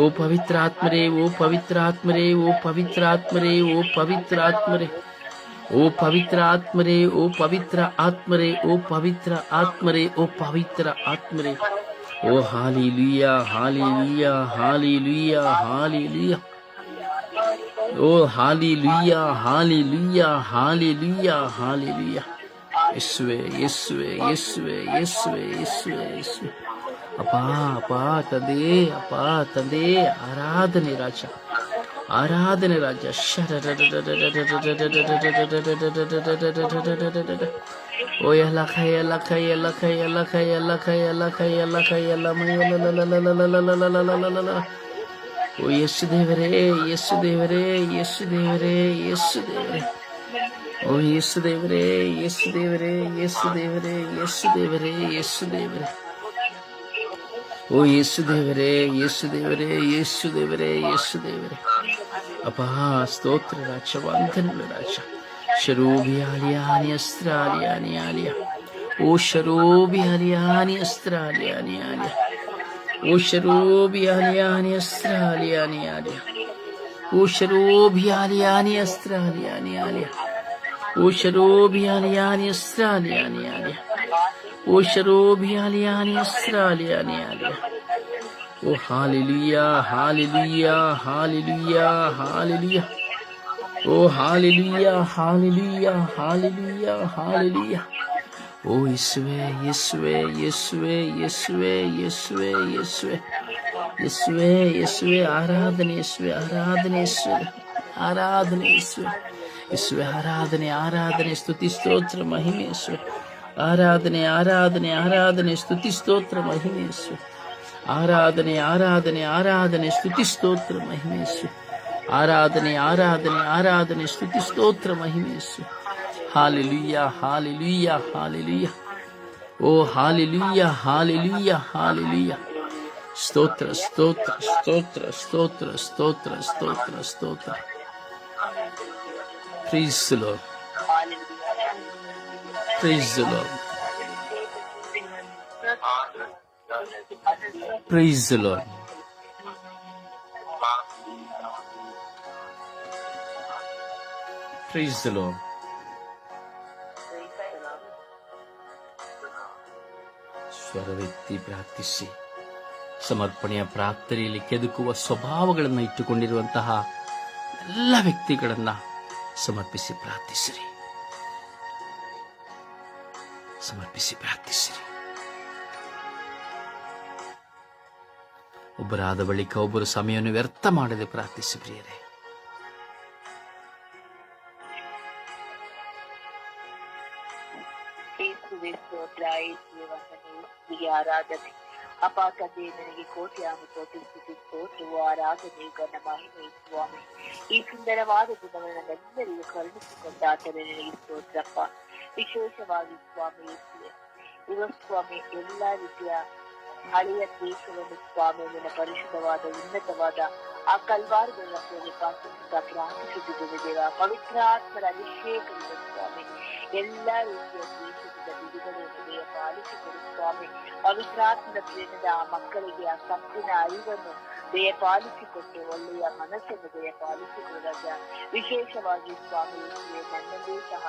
ಓ ಪವಿತ್ರಾತ್ಮರೇ, ಓ ಪವಿತ್ರಾತ್ಮರೇ, ಓ ಪವಿತ್ರಾತ್ಮರೇ, ಓ ಪವಿತ್ರಾತ್ಮರೇ, ಓ ಪವಿತ್ರ ಆತ್ಮರೇ, ಓ ಪವಿತ್ರ ಆತ್ಮರೇ, ಓ ಪವಿತ್ರ ಆತ್ಮರೇ, ಓ ಪವಿತ್ರ ಆತ್ಮರೇ. ಓ ಹಾಲೆಲೂಯಾ, ಹಾಲೆಲೂಯಾ, ಹಾಲೆಲೂಯಾ, ಹಾಲೆಲೂಯಾ. ಓ ಹಾಲೆಲೂಯಾ, ಹಾಲೆಲೂಯಾ, ಹಾಲೆಲೂಯಾ, ಹಾಲೆಲೂಯಾ. ಯೇಸುವೆ, ಯೇಸುವೆ, ಯೇಸುವೆ, ಯೇಸುವೆ, ಯೇಸುವೆ, ಯೇಸುವೆ. ಅಪ್ಪಾ, ಅಪ್ಪಾ ತಂದೆ, ಅಪ್ಪಾ ತಂದೆ, ಆರಾಧನೆ ರಾಜ, ಆರಾಧನೆ ರಾಜ. ಓ ಎಲ್ಲ ಕೈ, ಎಲ್ಲ ಕೈ, ಎಲ್ಲ ಕೈ, ಎಲ್ಲ ಕೈ, ಎಲ್ಲ ಕೈ, ಎಲ್ಲ ಕೈ, ಎಲ್ಲ ಕೈ, ಎಲ್ಲ ಮೈ, ಓ ಯೇಸು ದೇವರೇ, ಯೇಸು ದೇವರೇ, ಯೇಸು ದೇವರೇ, ಯೇಸು ದೇವರೇ. ಓ ಯೇಸು ದೇವರೇ, ಯೇಸು ದೇವರೇ, ಯೇಸು ದೇವರೇ, ಯೇಸು ದೇವರೇ, ಯೇಸು ದೇವರೇ. ಓ ಯೇಸು ದೇವರೇ, ಯೇಸು ದೇವರೇ, ಯೇಸು ದೇವರೇ, ಯೇಸು ದೇವರೇ. ಅಪ್ಪಾ ಸ್ತೋತ್ರ ರಾಜ, ವಂದನೆಗಳು ರಾಜ. ಶರೋಬಿ ಆಲಿಯಾನಿ ಅಸ್ತ್ರ ಆಲಿಯಾನಿ ಆಲಿಯ. ಓ ಶರೋಬಿ ಆಲಿಯಾನಿ ಅಸ್ತ್ರ ಆಲಿಯಾನಿ ಆಲಿಯ. ಓ ಶರೋಬಿ ಆಲಿಯಾನಿ ಅಸ್ತ್ರ ಆಲಿಯಾನಿ ಆಲಿಯ. ಓ ಶರೋಬಿ ಆಲಿಯಾನಿ ಅಸ್ತ್ರ ಆಲಿಯಾನಿ ಆಲಿಯ. ಓ ಶರೋಬಿ ಆಲಿಯಾನಿ ಅಸ್ತ್ರ ಆಲಿಯಾನಿ ಆಲಿಯ. ಓ ಶರೋಬಿ ಆಲಿಯಾನಿ ಅಸ್ತ್ರ ಆಲಿಯಾನಿ ಆಲಿಯ. ಓ ಹಾಲೆಲೂಯಾ, ಹಾಲೆಲೂಯಾ, ಹಾಲೆಲೂಯಾ, ಹಾಲೆಲೂಯಾ. ಓ ಹಾಲೆಲೂಯಾ, ಹಾಲೆಲೂಯಾ, ಹಾಲೆಲೂಯಾ, ಹಾಲೆಲೂಯಾ. ಓ ಯೇಸುವೆ, ಯೇಸುವೆ, ಯೇಸುವೆ, ಯೇಸುವೆ, ಯೇಸುವೆ, ಯೇಸುವೆ, ಯೇಸುವೆ, ಯೇಸುವೆ. ಆರಾಧನೆ ಯೇಸುವೆ, ಆರಾಧನೆ ಯೇಸುವೆ, ಆರಾಧನೆ ಯೇಸುವೆ, ಯೇಸುವೆ, ಆರಾಧನೆ, ಆರಾಧನೆ, ಸ್ತುತಿ ಸ್ತೋತ್ರ ಮಹಿಮೆ ಯೇಸುವೆ. ಆರಾಧನೆ, ಆರಾಧನೆ, ಆರಾಧನೆ, ಸ್ತುತಿ ಸ್ತೋತ್ರ ಮಹಿಮೆ ಯೇಸುವೆ. ಆರಾಧನೆ, ಆರಾಧನೆ, ಆರಾಧನೆ, ಸ್ತುತಿ ಸ್ತೋತ್ರ ಮಹಿಮೆ ಯೇಸುವೆ. ಆರಾಧನೆ, ಆರಾಧನೆ, ಆರಾಧನೆ, ಸ್ತುತಿ ಸ್ತೋತ್ರ ಮಹಿಮೆ ಯೇಸುವೆ. Hallelujah, hallelujah, hallelujah. ಓ ಹಾಲೆಲೂಯಾ, ಹಾಲೆಲೂಯಾ, ಹಾಲೆಲೂಯಾ. ಸ್ತೋತ್ರ, ಸ್ತೋತ್ರ, ಸ್ತೋತ್ರ, ಸ್ತೋತ್ರ, ಸ್ತೋತ್ರ, ಸ್ತೋತ್ರ, ಸ್ತೋತ್ರ. Praise the Lord. Praise the Lord. Praise the Lord. Praise the Lord. ಸ್ವರವೆತ್ತಿ ಪ್ರಾರ್ಥಿಸಿ. ಸಮರ್ಪಣೆಯ ಪ್ರಾರ್ಥನೆಯಲ್ಲಿ ಕೆದಕುವ ಸ್ವಭಾವಗಳನ್ನು ಇಟ್ಟುಕೊಂಡಿರುವಂತಹ ಎಲ್ಲ ವ್ಯಕ್ತಿಗಳನ್ನ ಸಮರ್ಪಿಸಿ ಪ್ರಾರ್ಥಿಸಿರಿ, ಸಮರ್ಪಿಸಿ ಪ್ರಾರ್ಥಿಸಿರಿ. ಒಬ್ಬರಾದ ಬಳಿಕ ಒಬ್ಬರು ಸಮಯವನ್ನು ವ್ಯರ್ಥ ಮಾಡದೆ ಪ್ರಾರ್ಥಿಸಿ ಪ್ರಿಯರೇ. ಆರಾಧನೆ ಅಪ್ಪ ತಂದೆ, ನನಗೆ ಕೋಟ್ಯಾನು ಕೋಟಿ ಸ್ತುತಿ ಸ್ತೋತ್ರವು, ಆರಾಧನೆ, ಗಣ ಮಹಿಮೆ ಸ್ವಾಮಿ. ಈ ಸುಂದರವಾದ ದಿನವನ್ನು ನಮ್ಮೆಲ್ಲರಿಗೂ ಕರುಣಿಸಿಕೊಂಡ ಆತನೇ ನನಗೆ ಸ್ತೋತ್ರಪ್ಪ. ವಿಶೇಷವಾಗಿ ಸ್ವಾಮಿ ಇವ ಸ್ವಾಮಿ ಎಲ್ಲಾ ರೀತಿಯ ಹಳೆಯ ದೇಶವನ್ನು ಸ್ವಾಮಿ ನಿನ್ನ ಪರಿಶುದ್ಧವಾದ ಉನ್ನತವಾದ ಆ ಕಲ್ವಾರಗಳ ಪ್ರಾರ್ಥಿಸುತ್ತಿದ್ದೇವೆ ದೇವ. ಪವಿತ್ರಾತ್ಮರ ಅಭಿಷೇಕವಿದೆ ಸ್ವಾಮಿ. ಎಲ್ಲಾ ರೀತಿಯ ದೇಶದಿಂದ ಬಿಡುಗಡೆಯನ್ನು ದೇಹ ಪಾಲಿಸಿಕೊಡು ಸ್ವಾಮಿ. ಪವಿತ್ರಾತ್ಮದ ಪ್ರೇಮದ ಆ ಮಕ್ಕಳಿಗೆ ಆ ತಪ್ಪಿನ ಅರಿವನ್ನು ದೇಹ ಪಾಲಿಸಿಕೊಟ್ಟು ಒಳ್ಳೆಯ ಮನಸ್ಸನ್ನು ದೇಹ ಪಾಲಿಸಿಕೊಡಾಗ ವಿಶೇಷವಾಗಿ ಸ್ವಾಮಿ ನನ್ನಲ್ಲೂ ಸಹ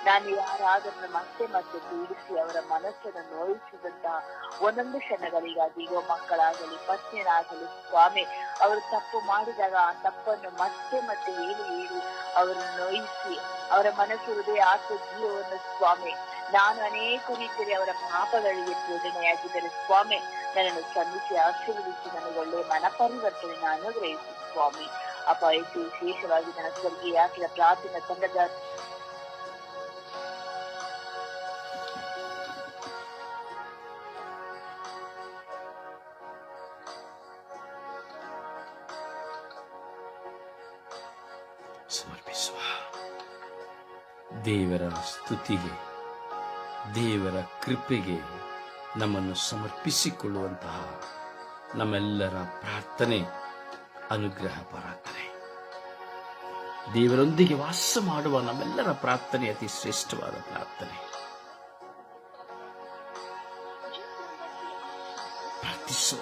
ನಾನು ಯಾರಾದನ್ನು ಮತ್ತೆ ಮತ್ತೆ ಪೀಡಿಸಿ ಅವರ ಮನಸ್ಸನ್ನು ನೋಯಿಸಿದಂತಹ ಒಂದೊಂದು ಕ್ಷಣಗಳಿಗಾಗಿ ಯುವ ಮಕ್ಕಳಾಗಲಿ ಪತ್ನಿಯರಾಗಲಿ ಸ್ವಾಮಿ, ಅವರು ತಪ್ಪು ಮಾಡಿದಾಗ ಆ ತಪ್ಪನ್ನು ಮತ್ತೆ ಮತ್ತೆ ಹೇಳಿ ಅವರನ್ನು ನೋಯಿಸಿ ಅವರ ಮನಸ್ಸು ಹೃದಯ ಆತ್ಮ ಜೀವವನ್ನು ಸ್ವಾಮಿ ನಾನು ಅನೇಕ ರೀತಿಯಲ್ಲಿ ಅವರ ಪಾಪಗಳಿಗೆ ಪ್ರೇರಣೆಯಾಗಿದ್ದರೆ ಸ್ವಾಮಿ ನನ್ನನ್ನು ಸಂಧಿಸಿ ಆಶೀರ್ವದಿಸಿ ನನಗೆ ಒಳ್ಳೆಯ ಮನಪರಿವರ್ತನೆಯನ್ನು ಅನುಗ್ರಹಿಸಿ ಸ್ವಾಮಿ. ಅಪಾಯಕ್ಕೆ ವಿಶೇಷವಾಗಿ ನನ್ನ ಸ್ವರ್ಗೀಯ ಆಕೆಯ ಪ್ರಾರ್ಥನಾ ತಂಡದ ಸಮರ್ಪಿಸುವ. ದೇವರ ಸ್ತುತಿಗೆ, ದೇವರ ಕೃಪೆಗೆ ನಮ್ಮನ್ನು ಸಮರ್ಪಿಸಿಕೊಳ್ಳುವಂತಹ ನಮ್ಮೆಲ್ಲರ ಪ್ರಾರ್ಥನೆ ಅನುಗ್ರಹ ಪ್ರಾರ್ಥನೆ. ದೇವರೊಂದಿಗೆ ವಾಸ ಮಾಡುವ ನಮ್ಮೆಲ್ಲರ ಪ್ರಾರ್ಥನೆ ಅತಿ ಶ್ರೇಷ್ಠವಾದ ಪ್ರಾರ್ಥನೆ. ಪ್ರಾರ್ಥಿಸುವ.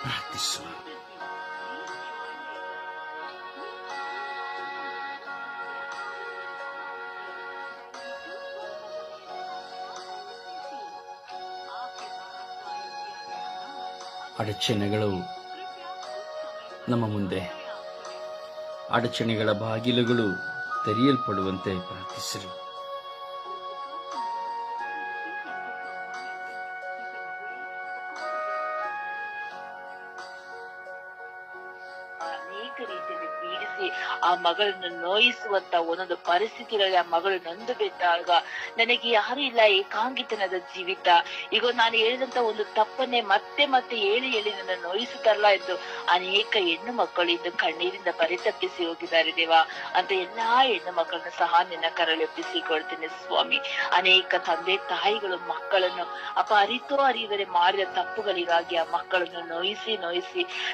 ಪ್ರಾರ್ಥಿಸುವ. ಅಡಚಣೆಗಳು ನಮ್ಮ ಮುಂದೆ, ಅಡಚಣೆಗಳ ಬಾಗಿಲುಗಳು ತೆರೆಯಲ್ಪಡುವಂತೆ ಪ್ರಾರ್ಥಿಸಿರಿ. ಅನೇಕ ರೀತಿಯಲ್ಲಿ ಪೀಡಿಸಿ ಆ ಮಗಳನ್ನು ನೋಯಿಸುವಂತ ಒಂದೊಂದು ಪರಿಸ್ಥಿತಿಗಳಲ್ಲಿ ಆ ಮಗಳು ನೊಂದು ಬಿದ್ದಾಗ ನನಗೆ ಯಾರು ಇಲ್ಲ, ಏಕಾಂಗಿತನದ ಜೀವಿತ, ಈಗ ನಾನು ಹೇಳಿದಂತ ಒಂದು ತಪ್ಪನ್ನೇ ಮತ್ತೆ ಮತ್ತೆ ಹೇಳಿ ನನ್ನ ನೋಯಿಸುತ್ತಲ್ಲ ಎಂದು ಅನೇಕ ಹೆಣ್ಣು ಮಕ್ಕಳು ಇಂದು ಕಣ್ಣೀರಿಂದ ಪರಿತಪ್ಪಿಸಿ ಹೋಗಿದ್ದಾರೆ ದೇವಾ. ಅಂತ ಎಲ್ಲಾ ಹೆಣ್ಣು ಮಕ್ಕಳನ್ನು ಸಹ ನಿನ್ನ ಕರಳೊಪ್ಪಿಸಿಕೊಳ್ತೀನಿ ಸ್ವಾಮಿ. ಅನೇಕ ತಂದೆ ತಾಯಿಗಳು ಮಕ್ಕಳನ್ನು ಅರಿತೋ ಅರಿಯದರೆ ಮಾಡಿದ ತಪ್ಪುಗಳಿಗಾಗಿ ಆ ಮಕ್ಕಳನ್ನು ನೋಯಿಸಿ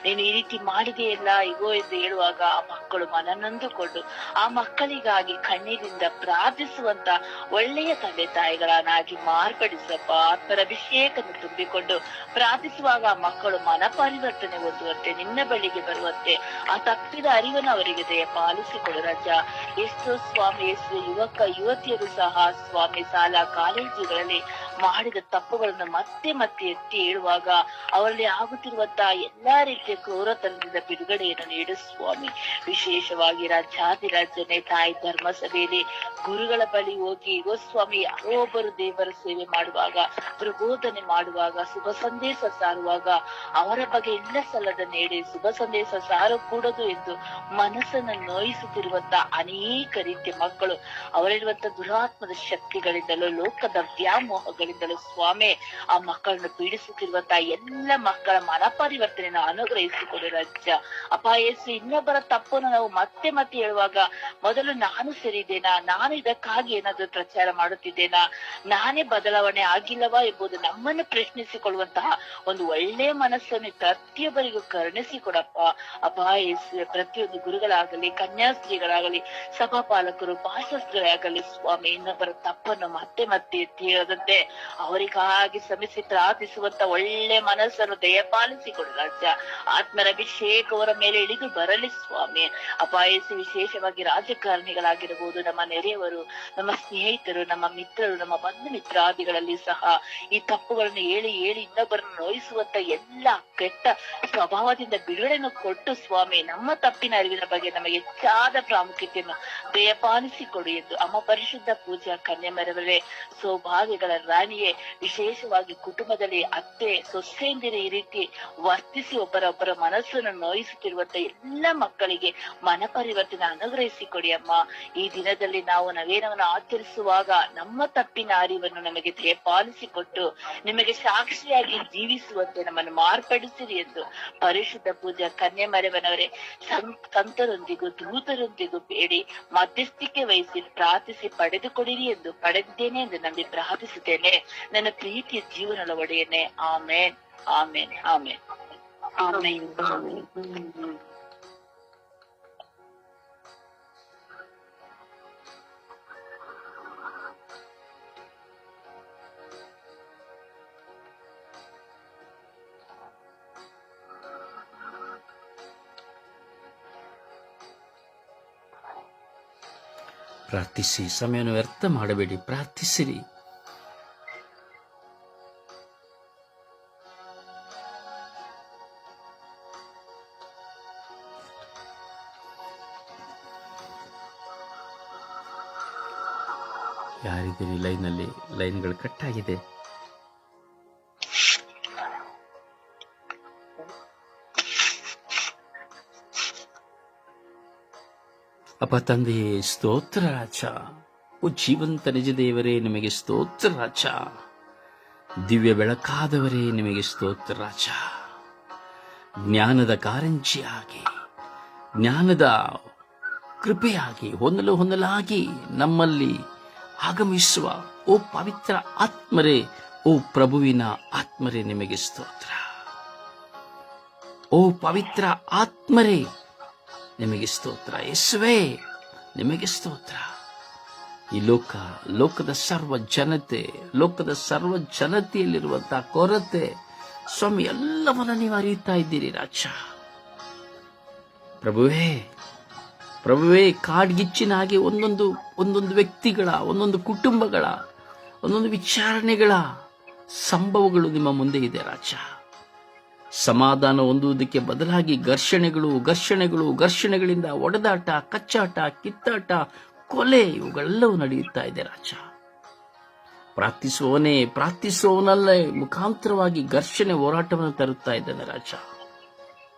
ನೀನು ಈ ರೀತಿ ಮಾಡಿದೆಯಲ್ಲ ಇಗೋ ಎಂದು ಹೇಳುವಾಗ ಆ ಮಕ್ಕಳು ಮನನೊಂದುಕೊಂಡು ಆ ಮಕ್ಕಳಿಗಾಗಿ ಕಣ್ಣೀರಿಂದ ಪ್ರಾರ್ಥಿಸುವಂತ ಒಳ್ಳೆಯ ತಂದೆ ತಾಯಿಗಳನ್ನಾಗಿ ಮಾರ್ಪಡಿಸಪ್ಪ. ಆತ್ಮರ ಅಭಿಷೇಕವನ್ನು ತುಂಬಿಕೊಂಡು ಪ್ರಾರ್ಥಿಸುವಾಗ ಆ ಮಕ್ಕಳು ಮನ ಪರಿವರ್ತನೆ ಹೊಂದುವಂತೆ, ನಿನ್ನ ಬಳಿಗೆ ಬರುವಂತೆ ಆ ತಪ್ಪಿದ ಅರಿವನ್ನು ಅವರಿಗೆ ದಯಪಾಲಿಸಿಕೊಡು ರಾಜ. ಎಷ್ಟೋ ಸ್ವಾಮಿ, ಎಷ್ಟು ಯುವತಿಯರು ಸಹ ಸ್ವಾಮಿ ಶಾಲಾ ಕಾಲೇಜುಗಳಲ್ಲಿ ಮಾಡಿದ ತಪ್ಪುಗಳನ್ನು ಮತ್ತೆ ಮತ್ತೆ ಎತ್ತಿ ಹೇಳುವಾಗ ಅವರಲ್ಲಿ ಆಗುತ್ತಿರುವಂತಹ ಎಲ್ಲಾ ರೀತಿಯ ಕ್ರೂರತನದಿಂದ ಬಿಡುಗಡೆಯನ್ನು ನೀಡು ಸ್ವಾಮಿ. ವಿಶೇಷವಾಗಿ ರಾಜ್ಯಾಧಿರಾಜ್ಯನೇ ತಾಯಿ ಧರ್ಮಸಭೆಯಲ್ಲಿ ಗುರುಗಳ ಬಳಿ ಹೋಗಿ ಇಗೋ ಸ್ವಾಮಿ, ಯಾರೋ ಒಬ್ಬರು ದೇವರ ಸೇವೆ ಮಾಡುವಾಗ, ಪ್ರಬೋಧನೆ ಮಾಡುವಾಗ, ಶುಭ ಸಂದೇಶ ಸಾರುವಾಗ ಅವರ ಬಗ್ಗೆ ಇಲ್ಲ ಸಲ್ಲದ ನೇಡಿ ಶುಭ ಸಂದೇಶ ಸಾರಕೂಡದು ಎಂದು ಮನಸ್ಸನ್ನು ನೋಯಿಸುತ್ತಿರುವಂತ ಅನೇಕ ರೀತಿಯ ಮಕ್ಕಳು, ಅವರಿರುವಂತ ದುರಾತ್ಮದ ಶಕ್ತಿಗಳಿಂದಲೂ ಲೋಕದ ವ್ಯಾಮೋಹಗಳಿಂದಲೂ ಸ್ವಾಮಿ ಆ ಮಕ್ಕಳನ್ನು ಪೀಡಿಸುತ್ತಿರುವಂತ ಎಲ್ಲ ಮಕ್ಕಳ ಮನ ಪರಿವರ್ತನೆಯನ್ನು ಅನುಗ್ರಹಿಸಿಕೊಡು ರಾಜ್ಯ. ಯೇಸು, ಇನ್ನೊಬ್ಬರ ತಪ್ಪನ್ನು ನಾವು ಮತ್ತೆ ಮತ್ತೆ ಹೇಳುವಾಗ ಮೊದಲು ನಾನು ಸರಿದೇನಾ, ನಾನು ಇದಕ್ಕಾಗಿ ಏನಾದ್ರೂ ಪ್ರಚಾರ ಮಾಡುತ್ತಿದ್ದೇನಾ, ನಾನೇ ಬದಲಾವಣೆ ಆಗಿಲ್ಲವಾ ಎಂಬುದು ನಮ್ಮನ್ನು ಪ್ರಶ್ನಿಸಿಕೊಳ್ಳುವಂತಹ ಒಂದು ಒಳ್ಳೆಯ ಮನಸ್ಸನ್ನು ಪ್ರತಿಯೊಬ್ಬರಿಗೂ ಕರುಣಿಸಿಕೊಡಪ್ಪ. ಯೇಸು, ಪ್ರತಿಯೊಂದು ಗುರುಗಳಾಗಲಿ, ಕನ್ಯಾಸ್ತ್ರೀಗಳಾಗಲಿ, ಸಭಾಪಾಲಕರು, ಪಾಶಸ್ತ್ರೀಗಳಾಗಲಿ ಸ್ವಾಮಿ, ಇನ್ನೊಬ್ಬರ ತಪ್ಪನ್ನು ಮತ್ತೆ ಮತ್ತೆ ಎತ್ತಿ ಹೇಳದಂತೆ ಅವರಿಗಾಗಿ ಶ್ರಮಿಸಿ ಪ್ರಾರ್ಥಿಸುವಂತ ಒಳ್ಳೆ ಮನಸ್ಸನ್ನು ದಯಪಾಲಿಸಿಕೊಡು ರಾಜ್ಯ. ಆತ್ಮರ ಅಭಿಷೇಕ ಅವರ ಮೇಲೆ ಇಳಿದು ಬರಲಿ ಸ್ವಾಮಿ. ಯೇಸು, ವಿಶೇಷವಾಗಿ ರಾಜಕಾರಣಿಗಳಾಗಿರಬಹುದು, ನಮ್ಮ ನೆರೆಯವರು, ನಮ್ಮ ಸ್ನೇಹಿತರು, ನಮ್ಮ ಮಿತ್ರರು, ನಮ್ಮ ಬಂಧು ಮಿತ್ರಾದಿಗಳಲ್ಲಿ ಸಹ ಈ ತಪ್ಪುಗಳನ್ನು ಹೇಳಿ ಇನ್ನೊಬ್ಬರನ್ನು ನೋಯಿಸುವಂತ ಎಲ್ಲ ಕೆಟ್ಟ ಸ್ವಭಾವದಿಂದ ಬಿಡುಗಡೆಯನ್ನು ಕೊಟ್ಟು ಸ್ವಾಮಿ, ನಮ್ಮ ತಪ್ಪಿನ ಅರಿವಿನ ಬಗ್ಗೆ ನಮಗೆ ಹೆಚ್ಚಾದ ಪ್ರಾಮುಖ್ಯತೆಯನ್ನು ದಯಪಾಲಿಸಿಕೊಡು ಎಂದು ಅಮ್ಮ ಪರಿಶುದ್ಧ ಪೂಜಾ ಕನ್ಯೆಮರವರೇ, ಸೌಭಾಗ್ಯಗಳ ರಾಣಿಯೇ, ವಿಶೇಷವಾಗಿ ಕುಟುಂಬದಲ್ಲಿ ಅತ್ತೆ ಸೊಸೆಯಂದಿರು ಈ ರೀತಿ ವರ್ತಿಸಿ ಒಬ್ಬರ ಮನಸ್ಸನ್ನು ನೋಯಿಸುತ್ತಿರುವಂತ ಎಲ್ಲ ಮಕ್ಕಳಿಗೆ ಮನ ಪರಿವರ್ತನೆ ಅನುಗ್ರಹಿಸಿಕೊಡಿ ಅಮ್ಮ. ಈ ದಿನದಲ್ಲಿ ನಾವು ನವೇನವನ್ನು ಆಚರಿಸುವಾಗ ನಮ್ಮ ತಪ್ಪಿನ ಅರಿವನ್ನು ನಮಗೆ ದಯಪಾಲಿಸಿಕೊಟ್ಟು ನಿಮಗೆ ಸಾಕ್ಷಿಯಾಗಿ ಜೀವಿಸುವಂತೆ ನಮ್ಮನ್ನು ಮಾರ್ಪಡಿಸಿರಿ ಎಂದು ಪರಿಶುದ್ಧ ಪೂಜಾ ಕನ್ಯೆಮರವನವರೇ, ಸಂತರೊಂದಿಗೂ ದೂತರೊಂದಿಗೂ ಬೇಡಿ ಮಧ್ಯಸ್ಥಿಕೆ ವಹಿಸಿ ಪ್ರಾರ್ಥಿಸಿ ಪಡೆದುಕೊಡಿರಿ ಎಂದು ಪಡೆದಿದ್ದೇನೆ ಎಂದು ನಂಬಿ ಪ್ರಾರ್ಥಿಸುತ್ತೇನೆ ನನ್ನ ಪ್ರೀತಿಯ ಜೀವನದ ಒಡೆಯನೆ. ಆಮೇನ್, ಆಮೇನ್, ಆಮೇನ್, ಆಮೇನ್, ಆಮೇನ್. ಪ್ರಾರ್ಥಿಸಿ, ಸಮಯವನ್ನು ವ್ಯರ್ಥ ಮಾಡಬೇಡಿ, ಪ್ರಾರ್ಥಿಸಿರಿ. ಯಾರಿದ್ದೀರಿ ಲೈನ್ನಲ್ಲಿ? ಲೈನ್ಗಳು ಕಟ್ ಆಗಿದೆ. ಅಪ್ಪ ತಂದೆಯೇ, ಸ್ತೋತ್ರ ರಾಜ. ಓ ಜೀವಂತ ನಿಜ ದೇವರೇ, ನಿಮಗೆ ಸ್ತೋತ್ರ ರಾಜ. ದಿವ್ಯ ಬೆಳಕಾದವರೇ, ನಿಮಗೆ ಸ್ತೋತ್ರ ರಾಜ. ಜ್ಞಾನದ ಕಾರಂಜಿಯಾಗಿ, ಜ್ಞಾನದ ಕೃಪೆಯಾಗಿ, ಹೊಂದಲಾಗಿ ನಮ್ಮಲ್ಲಿ ಆಗಮಿಸುವ ಓ ಪವಿತ್ರ ಆತ್ಮರೇ, ಓ ಪ್ರಭುವಿನ ಆತ್ಮರೇ, ನಿಮಗೆ ಸ್ತೋತ್ರ. ಓ ಪವಿತ್ರ ಆತ್ಮರೇ, ನಿಮಗೆ ಸ್ತೋತ್ರ. ಯೇಸುವೇ, ನಿಮಗೆ ಸ್ತೋತ್ರ. ಈ ಲೋಕದ ಸರ್ವ ಜನತೆಯಲ್ಲಿರುವಂತಹ ಕೊರತೆ ಸ್ವಾಮಿ, ಎಲ್ಲವನ್ನ ನೀವು ಅರಿಯುತ್ತಾ ಇದ್ದೀರಿ ರಾಜ. ಪ್ರಭುವೇ ಪ್ರಭುವೇ, ಕಾಡ್ಗಿಚ್ಚಿನ ಹಾಗೆ ಒಂದೊಂದು ವ್ಯಕ್ತಿಗಳ, ಒಂದೊಂದು ಕುಟುಂಬಗಳ, ಒಂದೊಂದು ವಿಚಾರಣೆಗಳ ಸಂಭವಗಳು ನಿಮ್ಮ ಮುಂದೆ ಇದೆ ರಾಜ. ಸಮಾಧಾನ ಹೊಂದುವುದಕ್ಕೆ ಬದಲಾಗಿ ಘರ್ಷಣೆಗಳಿಂದ ಒಡೆದಾಟ, ಕಚ್ಚಾಟ, ಕಿತ್ತಾಟ, ಕೊಲೆ ಇವುಗಳೆಲ್ಲವೂ ನಡೆಯುತ್ತಾ ಇದೆ ರಾಜ. ಪ್ರಾರ್ಥಿಸುವವನಲ್ಲೇ ಮುಖಾಂತರವಾಗಿ ಘರ್ಷಣೆ, ಹೋರಾಟವನ್ನು ತರುತ್ತಾ ಇದ್ದಾನೆ ರಾಜ.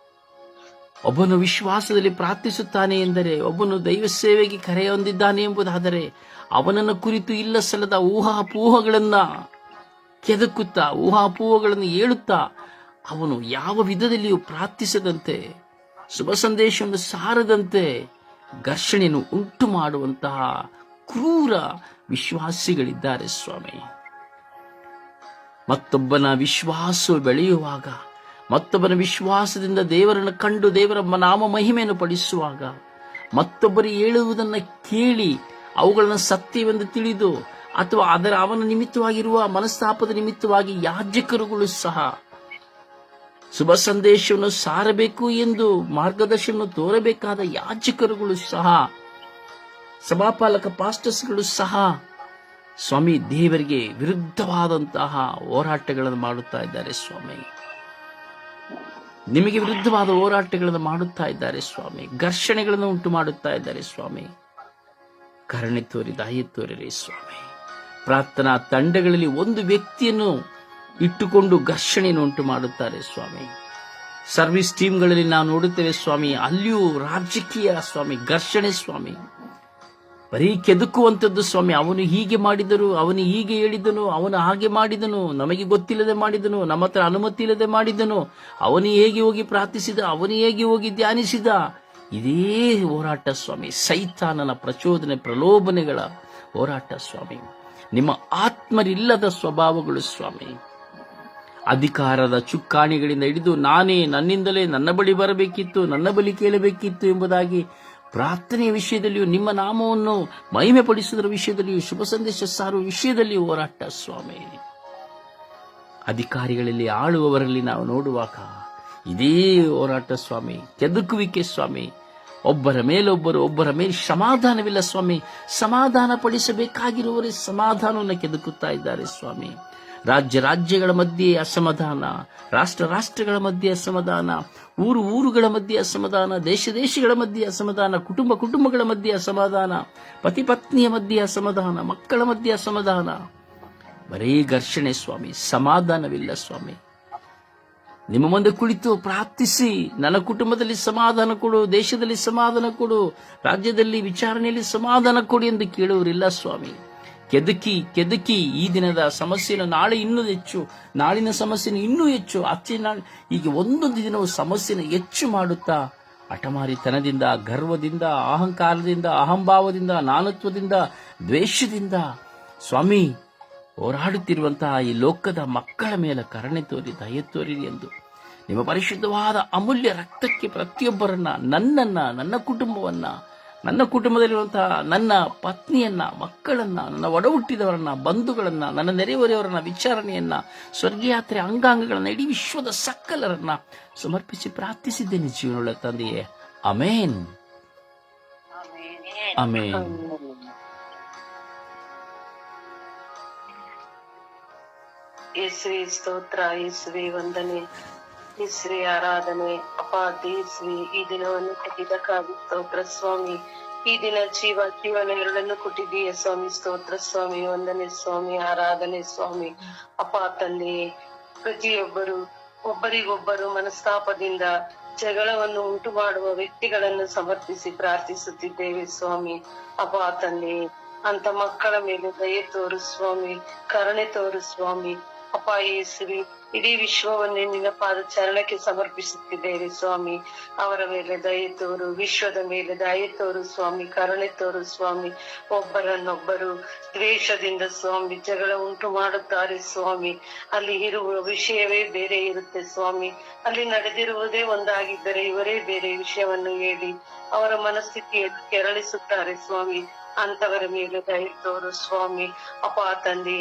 ಒಬ್ಬನು ವಿಶ್ವಾಸದಲ್ಲಿ ಪ್ರಾರ್ಥಿಸುತ್ತಾನೆ ಎಂದರೆ, ಒಬ್ಬನು ದೈವ ಸೇವೆಗೆ ಕರೆ ಹೊಂದಿದ್ದಾನೆ ಎಂಬುದಾದರೆ, ಅವನನ್ನು ಕುರಿತು ಇಲ್ಲ ಸಲ್ಲದ ಊಹಾಪೋಹಗಳನ್ನ ಕೆದಕುತ್ತಾ, ಊಹಾಪೋಹಗಳನ್ನು ಹೇಳುತ್ತಾ, ಅವನು ಯಾವ ವಿಧದಲ್ಲಿಯೂ ಪ್ರಾರ್ಥಿಸದಂತೆ, ಶುಭ ಸಂದೇಶವನ್ನು ಸಾರದಂತೆ ಘರ್ಷಣೆಯನ್ನು ಉಂಟು ಮಾಡುವಂತಹ ಕ್ರೂರ ವಿಶ್ವಾಸಿಗಳಿದ್ದಾರೆ ಸ್ವಾಮಿ. ಮತ್ತೊಬ್ಬನ ವಿಶ್ವಾಸವು ಬೆಳೆಯುವಾಗ, ಮತ್ತೊಬ್ಬನ ವಿಶ್ವಾಸದಿಂದ ದೇವರನ್ನು ಕಂಡು ದೇವರ ನಾಮ ಮಹಿಮೆಯನ್ನು ಪಡಿಸುವಾಗ, ಮತ್ತೊಬ್ಬರು ಹೇಳುವುದನ್ನು ಕೇಳಿ ಅವುಗಳನ್ನು ಸತ್ಯವೆಂದು ತಿಳಿದು, ಅಥವಾ ಅವನ ನಿಮಿತ್ತವಾಗಿರುವ ಮನಸ್ತಾಪದ ನಿಮಿತ್ತವಾಗಿ ಯಾಜಕರುಗಳು ಸಹ ಶುಭ ಸಂದೇಶವನ್ನು ಸಾರಬೇಕು ಎಂದು ಮಾರ್ಗದರ್ಶನ ತೋರಬೇಕಾದ ಯಾಜಕರುಗಳು ಸಹ, ಸಭಾಪಾಲಕ ಪಾಸ್ಟರ್ಸ್ಗಳು ಸಹ ಸ್ವಾಮಿ ದೇವರಿಗೆ ವಿರುದ್ಧವಾದಂತಹ ಹೋರಾಟಗಳನ್ನು ಮಾಡುತ್ತಾ ಇದ್ದಾರೆ ಸ್ವಾಮಿ. ನಿಮಗೆ ವಿರುದ್ಧವಾದ ಹೋರಾಟಗಳನ್ನು ಮಾಡುತ್ತಾ ಇದ್ದಾರೆ ಸ್ವಾಮಿ. ಘರ್ಷಣೆಗಳನ್ನು ಉಂಟು ಮಾಡುತ್ತಾ ಇದ್ದಾರೆ ಸ್ವಾಮಿ. ಕರುಣೆ ತೋರಿ, ದಯೆ ತೋರಿರಿ ಸ್ವಾಮಿ. ಪ್ರಾರ್ಥನಾ ತಂಡಗಳಲ್ಲಿ ಒಂದು ವ್ಯಕ್ತಿಯನ್ನು ಇಟ್ಟುಕೊಂಡು ಘರ್ಷಣೆಯನ್ನು ಉಂಟು ಮಾಡುತ್ತಾರೆ ಸ್ವಾಮಿ. ಸರ್ವಿಸ್ ಟೀಮ್ಗಳಲ್ಲಿ ನಾವು ನೋಡುತ್ತೇವೆ ಸ್ವಾಮಿ, ಅಲ್ಲಿಯೂ ರಾಜಕೀಯ ಸ್ವಾಮಿ, ಘರ್ಷಣೆ ಸ್ವಾಮಿ, ಬರೀ ಕೆದಕುವಂಥದ್ದು ಸ್ವಾಮಿ. ಅವನು ಹೀಗೆ ಮಾಡಿದರು, ಅವನು ಹೀಗೆ ಹೇಳಿದನು, ಅವನು ಹಾಗೆ ಮಾಡಿದನು, ನಮಗೆ ಗೊತ್ತಿಲ್ಲದೆ ಮಾಡಿದನು, ನಮ್ಮ ಹತ್ರ ಅನುಮತಿ ಇಲ್ಲದೆ ಮಾಡಿದನು, ಅವನು ಹೇಗೆ ಹೋಗಿ ಪ್ರಾರ್ಥಿಸಿದ, ಅವನು ಹೇಗೆ ಹೋಗಿ ಧ್ಯಾನಿಸಿದ. ಇದೇ ಹೋರಾಟ ಸ್ವಾಮಿ, ಸೈತಾನನ ಪ್ರಚೋದನೆ, ಪ್ರಲೋಭನೆಗಳ ಹೋರಾಟ ಸ್ವಾಮಿ. ನಿಮ್ಮ ಆತ್ಮರಿಲ್ಲದ ಸ್ವಭಾವಗಳು ಸ್ವಾಮಿ, ಅಧಿಕಾರದ ಚುಕ್ಕಾಣಿಗಳಿಂದ ಹಿಡಿದು ನಾನೇ, ನನ್ನಿಂದಲೇ, ನನ್ನ ಬಳಿ ಬರಬೇಕಿತ್ತು, ನನ್ನ ಬಳಿ ಕೇಳಬೇಕಿತ್ತು ಎಂಬುದಾಗಿ ಪ್ರಾರ್ಥನೆಯ ವಿಷಯದಲ್ಲಿಯೂ, ನಿಮ್ಮ ನಾಮವನ್ನು ಮಹಿಮೆ ಪಡಿಸುವುದರ ವಿಷಯದಲ್ಲಿಯೂ, ಶುಭ ಸಂದೇಶ ಸಾರುವ ವಿಷಯದಲ್ಲಿಯೂ ಹೋರಾಟ ಸ್ವಾಮಿ. ಅಧಿಕಾರಿಗಳಲ್ಲಿ, ಆಳುವವರಲ್ಲಿ ನಾವು ನೋಡುವಾಗ ಇದೇ ಹೋರಾಟ ಸ್ವಾಮಿ, ಕೆದಕುವಿಕೆ ಸ್ವಾಮಿ. ಒಬ್ಬರ ಮೇಲೆ ಸಮಾಧಾನವಿಲ್ಲ ಸ್ವಾಮಿ. ಸಮಾಧಾನ ಪಡಿಸಬೇಕಾಗಿರುವವರೇ ಸಮಾಧಾನವನ್ನು ಕೆದಕುತ್ತಾ ಇದ್ದಾರೆ ಸ್ವಾಮಿ. ರಾಜ್ಯಗಳ ಮಧ್ಯೆ ಅಸಮಾಧಾನ, ರಾಷ್ಟ್ರಗಳ ಮಧ್ಯೆ ಅಸಮಾಧಾನ, ಊರುಗಳ ಮಧ್ಯೆ ಅಸಮಾಧಾನ, ದೇಶಗಳ ಮಧ್ಯೆ ಅಸಮಾಧಾನ, ಕುಟುಂಬಗಳ ಮಧ್ಯೆ ಅಸಮಾಧಾನ, ಪತಿ ಪತ್ನಿಯ ಮಧ್ಯೆ ಅಸಮಾಧಾನ, ಮಕ್ಕಳ ಮಧ್ಯೆ ಅಸಮಾಧಾನ, ಬರೀ ಘರ್ಷಣೆ ಸ್ವಾಮಿ. ಸಮಾಧಾನವಿಲ್ಲ ಸ್ವಾಮಿ. ನಿಮ್ಮ ಮುಂದೆ ಕುಳಿತು ಪ್ರಾರ್ಥಿಸಿ, ನನ್ನ ಕುಟುಂಬದಲ್ಲಿ ಸಮಾಧಾನ ಕೊಡು, ದೇಶದಲ್ಲಿ ಸಮಾಧಾನ ಕೊಡು, ರಾಜ್ಯದಲ್ಲಿ ವಿಚಾರಣೆಯಲ್ಲಿ ಸಮಾಧಾನ ಕೊಡು ಎಂದು ಕೇಳುವರಿಲ್ಲ ಸ್ವಾಮಿ. ಕೆದಕಿ ಈ ದಿನದ ಸಮಸ್ಯೆಯನ್ನು ನಾಳೆ ಇನ್ನೂ ಹೆಚ್ಚು, ನಾಳಿನ ಸಮಸ್ಯೆಯನ್ನು ಇನ್ನೂ ಹೆಚ್ಚು, ಹೀಗೆ ಒಂದೊಂದು ದಿನವೂ ಸಮಸ್ಯೆಯನ್ನು ಹೆಚ್ಚು ಮಾಡುತ್ತಾ ಹಠಮಾರಿತನದಿಂದ, ಗರ್ವದಿಂದ, ಅಹಂಕಾರದಿಂದ, ಅಹಂಭಾವದಿಂದ, ನಾನತ್ವದಿಂದ, ದ್ವೇಷದಿಂದ ಸ್ವಾಮಿ ಹೋರಾಡುತ್ತಿರುವಂತಹ ಈ ಲೋಕದ ಮಕ್ಕಳ ಮೇಲೆ ಕರುಣೆ ತೋರಿ, ದಯೆ ತೋರಿರಿ ಎಂದು ನಿಮ್ಮ ಪರಿಶುದ್ಧವಾದ ಅಮೂಲ್ಯ ರಕ್ತಕ್ಕೆ ಪ್ರತಿಯೊಬ್ಬರನ್ನ, ನನ್ನ ಕುಟುಂಬವನ್ನ, ನನ್ನ ಕುಟುಂಬದಲ್ಲಿರುವಂತಹ ನನ್ನ ಪತ್ನಿಯನ್ನ, ಮಕ್ಕಳನ್ನ, ನನ್ನ ಒಡ ಹುಟ್ಟಿದವರನ್ನ, ಬಂಧುಗಳನ್ನ, ನನ್ನ ನೆರೆಹೊರೆಯವರನ್ನ, ವಿಚಾರಣೆಯನ್ನ, ಸ್ವರ್ಗಯಾತ್ರೆ ಅಂಗಾಂಗಗಳನ್ನ, ಇಡೀ ವಿಶ್ವದ ಸಕಲರನ್ನ ಸಮರ್ಪಿಸಿ ಪ್ರಾರ್ಥಿಸಿದ್ದೇನೆ ಜೀವನವುಳ್ಳ ತಂದೆಯೇ. ಆಮೇನ್, ಆಮೇನ್. ಯೇಸುವೆ ಸ್ತೋತ್ರ, ಯೇಸುವೆ ವಂದನೆ, ಯೇಸುವೆ ಆರಾಧನೆ. ಅಪ್ಪ ದೇವ್ಸ್ವಿ, ಈ ದಿನವನ್ನು ಕೊಟ್ಟಿದ್ದಕ್ಕಾಗಿ ಸ್ತೋತ್ರ ಸ್ವಾಮಿ. ಈ ದಿನ ಜೀವನ ಎರಡನ್ನು ಕೊಟ್ಟಿದ್ದೀಯ ಸ್ವಾಮಿ. ಸ್ತೋತ್ರ ಸ್ವಾಮಿ, ವಂದನೆ ಸ್ವಾಮಿ, ಆರಾಧನೆ ಸ್ವಾಮಿ. ಅಪ್ಪ ತಂದೆ, ಒಬ್ಬರಿಗೊಬ್ಬರು ಮನಸ್ತಾಪದಿಂದ ಜಗಳವನ್ನು ಉಂಟು ಮಾಡುವ ವ್ಯಕ್ತಿಗಳನ್ನು ಸಮರ್ಪಿಸಿ ಪ್ರಾರ್ಥಿಸುತ್ತಿದ್ದೇವೆ ಸ್ವಾಮಿ. ಅಪ್ಪ ತಂದೆ, ಅಂತ ಮಕ್ಕಳ ಮೇಲೆ ದಯೆ ತೋರು ಸ್ವಾಮಿ, ಕರುಣೆ ತೋರು ಸ್ವಾಮಿ. ಅಪ್ಪ ಯೇಸುವೆ, ಇಡೀ ವಿಶ್ವವನ್ನೇ ನಿನ್ನ ಪಾದ ಚರಣಕ್ಕೆ ಸಮರ್ಪಿಸುತ್ತಿದ್ದೇವೆ ಸ್ವಾಮಿ. ಅವರ ಮೇಲೆ ದಯೆ ತೋರು, ವಿಶ್ವದ ಮೇಲೆ ದಯೆ ತೋರು ಸ್ವಾಮಿ, ಕರುಣೆ ತೋರು ಸ್ವಾಮಿ. ಒಬ್ಬರನ್ನೊಬ್ಬರು ದ್ವೇಷದಿಂದ ಸ್ವಾಮಿ ಜಗಳ ಉಂಟು ಮಾಡುತ್ತಾರೆ ಸ್ವಾಮಿ. ಅಲ್ಲಿ ಇರುವ ವಿಷಯವೇ ಬೇರೆ ಇರುತ್ತೆ ಸ್ವಾಮಿ. ಅಲ್ಲಿ ನಡೆದಿರುವುದೇ ಒಂದಾಗಿದ್ದರೆ ಇವರೇ ಬೇರೆ ವಿಷಯವನ್ನು ಹೇಳಿ ಅವರ ಮನಸ್ಥಿತಿಯನ್ನು ಕೆರಳಿಸುತ್ತಾರೆ ಸ್ವಾಮಿ. ಅಂತವರ ಮೇಲೆ ದಯೆ ತೋರು ಸ್ವಾಮಿ. ಅಪ್ಪ ತಂದೆ,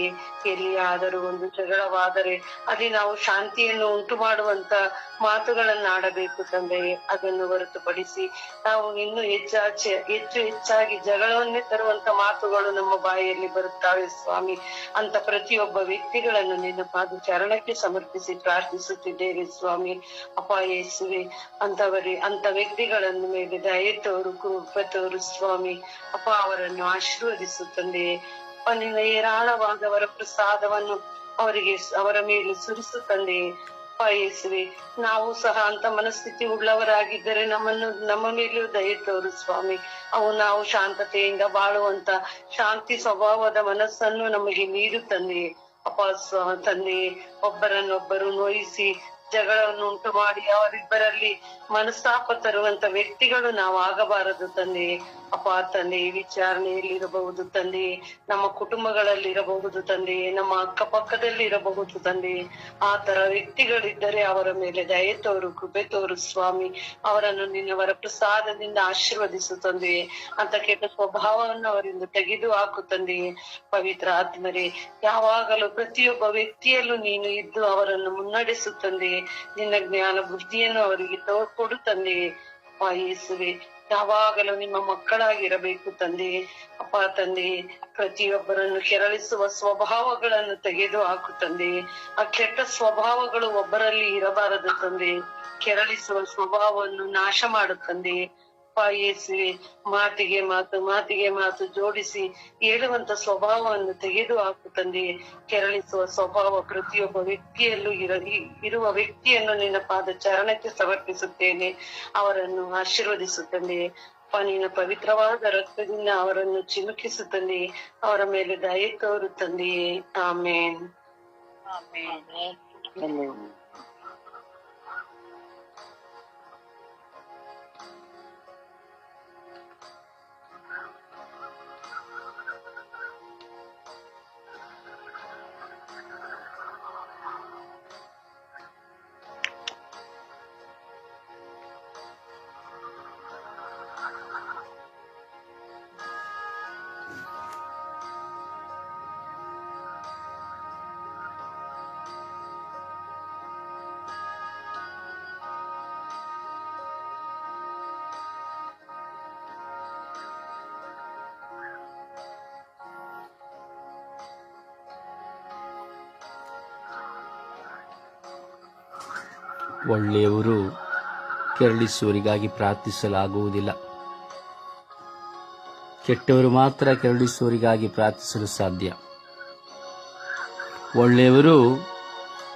ಎಲ್ಲಿಯಾದರೂ ಒಂದು ಜಗಳವಾದರೆ ಅಲ್ಲಿ ನಾವು ಶಾಂತಿಯನ್ನು ಉಂಟು ಮಾಡುವಂತ ಮಾತುಗಳನ್ನು ಆಡಬೇಕು ತಂದೆ. ಅದನ್ನು ಹೊರತುಪಡಿಸಿ ನಾವು ಇನ್ನೂ ಹೆಚ್ಚಾಗಿ ಜಗಳವನ್ನೇ ತರುವಂತ ಮಾತುಗಳು ನಮ್ಮ ಬಾಯಿಯಲ್ಲಿ ಬರುತ್ತವೆ ಸ್ವಾಮಿ. ಅಂತ ಪ್ರತಿಯೊಬ್ಬ ವ್ಯಕ್ತಿಗಳನ್ನು ನಿನ್ನ ಪಾದ ಚರಣಕ್ಕೆ ಸಮರ್ಪಿಸಿ ಪ್ರಾರ್ಥಿಸುತ್ತಿದ್ದೇವೆ ಸ್ವಾಮಿ. ಅಪ್ಪ ಯೇಸುವೆ, ಅಂತ ವ್ಯಕ್ತಿಗಳನ್ನು ಮೇಲೆ ದಯೆ ತೋರು, ಕೃಪೆ ತೋರು ಸ್ವಾಮಿ. ಅಪ್ಪ ಅವರನ್ನು ಆಶೀರ್ವದಿಸು ತಂದೆ. ನಿನ್ನ ಏರಾಳವಾದವರ ಪ್ರಸಾದವನ್ನು ಅವರ ಮೇಲೆ ಸುರಿಸು ತಂದೆ. ಯೇಸುವೆ, ನಾವು ಸಹ ಅಂತ ಮನಸ್ಥಿತಿ ಉಳ್ಳವರಾಗಿದ್ದರೆ ನಮ್ಮ ಮೇಲೂ ದಯೆ ತೋರು ಸ್ವಾಮಿ. ನಾವು ಶಾಂತತೆಯಿಂದ ಬಾಳುವಂತ ಶಾಂತಿ ಸ್ವಭಾವದ ಮನಸ್ಸನ್ನು ನಮಗೆ ನೀಡು ತಂದೆ. ತಂದೆ, ಒಬ್ಬರನ್ನೊಬ್ಬರು ನೋಯಿಸಿ ಜಗಳವನ್ನು ಉಂಟು ಮಾಡಿ ಅವರಿಬ್ಬರಲ್ಲಿ ಮನಸ್ತಾಪ ತರುವಂತ ವ್ಯಕ್ತಿಗಳು ನಾವು ಆಗಬಾರದು ತಂದೆ. ತಂದೆ, ವಿಚಾರಣೆಯಲ್ಲಿರಬಹುದು ತಂದೆ, ನಮ್ಮ ಕುಟುಂಬಗಳಲ್ಲಿರಬಹುದು ತಂದೆ, ನಮ್ಮ ಅಕ್ಕಪಕ್ಕದಲ್ಲಿ ಇರಬಹುದು ತಂದೆ. ಆ ತರ ವ್ಯಕ್ತಿಗಳಿದ್ದರೆ ಅವರ ಮೇಲೆ ದಯೆ ತೋರು, ಕೃಪೆ ತೋರು ಸ್ವಾಮಿ. ಅವರನ್ನು ನಿನ್ನವರ ಪ್ರಸಾದದಿಂದ ಆಶೀರ್ವದಿಸು ತಂದೆ. ಅಂತ ಕೆಟ್ಟ ಸ್ವಭಾವವನ್ನು ಅವರಿಂದ ತೆಗೆದು ಹಾಕು ತಂದೆ. ಪವಿತ್ರ ಆತ್ಮರೇ, ಯಾವಾಗಲೂ ಪ್ರತಿಯೊಬ್ಬ ವ್ಯಕ್ತಿಯಲ್ಲೂ ನೀನು ಇದ್ದು ಅವರನ್ನು ಮುನ್ನಡೆಸು ತಂದೆ. ನಿನ್ನ ಜ್ಞಾನ ಬುದ್ಧಿಯನ್ನು ಅವರಿಗೆ ಕೊಡು ತಂದೆ. ಯೇಸುವೆ, ಯಾವಾಗಲೂ ನಿಮ್ಮ ಮಕ್ಕಳಾಗಿರಬೇಕು ತಂದೆ. ತಂದೆ, ಪ್ರತಿಯೊಬ್ಬರನ್ನು ಕೆರಳಿಸುವ ಸ್ವಭಾವಗಳನ್ನು ತೆಗೆದು ಹಾಕು ತಂದೆ. ಆ ಕೆಟ್ಟ ಸ್ವಭಾವಗಳು ಒಬ್ಬರಲ್ಲಿ ಇರಬಾರದು ತಂದೆ. ಕೆರಳಿಸುವ ಸ್ವಭಾವವನ್ನು ನಾಶ ಮಾಡು ತಂದೆ. ಯೇಸುವೆ, ಮಾತಿಗೆ ಮಾತು ಜೋಡಿಸಿ ಹೇಳುವಂತ ಸ್ವಭಾವವನ್ನು ತೆಗೆದು ಹಾಕು ತಂದೆ. ಕೆರಳಿಸುವ ಸ್ವಭಾವ ಪ್ರತಿಯೊಬ್ಬ ವ್ಯಕ್ತಿಯಲ್ಲೂ ಇರುವ ವ್ಯಕ್ತಿಯನ್ನು ನಿನ್ನ ಪಾದ ಚರಣಕ್ಕೆ ಸಮರ್ಪಿಸುತ್ತೇನೆ. ಅವರನ್ನು ಆಶೀರ್ವದಿಸುತ್ತಂದೆ. ನಿನ್ನ ಪವಿತ್ರವಾದ ರಕ್ತದಿಂದ ಅವರನ್ನು ಚಿಮುಕಿಸುತ್ತಂದೆ. ಅವರ ಮೇಲೆ ದಯೆ ತೋರುತ್ತಂದೆ. ಆಮೇನ್. ಒಳ್ಳೆಯವರು ಕೆರಳಿಸುವವರಿಗಾಗಿ ಪ್ರಾರ್ಥಿಸಲಾಗುವುದಿಲ್ಲ. ಕೆಟ್ಟವರು ಮಾತ್ರ ಕೆರಳಿಸುವವರಿಗಾಗಿ ಪ್ರಾರ್ಥಿಸಲು ಸಾಧ್ಯ. ಒಳ್ಳೆಯವರು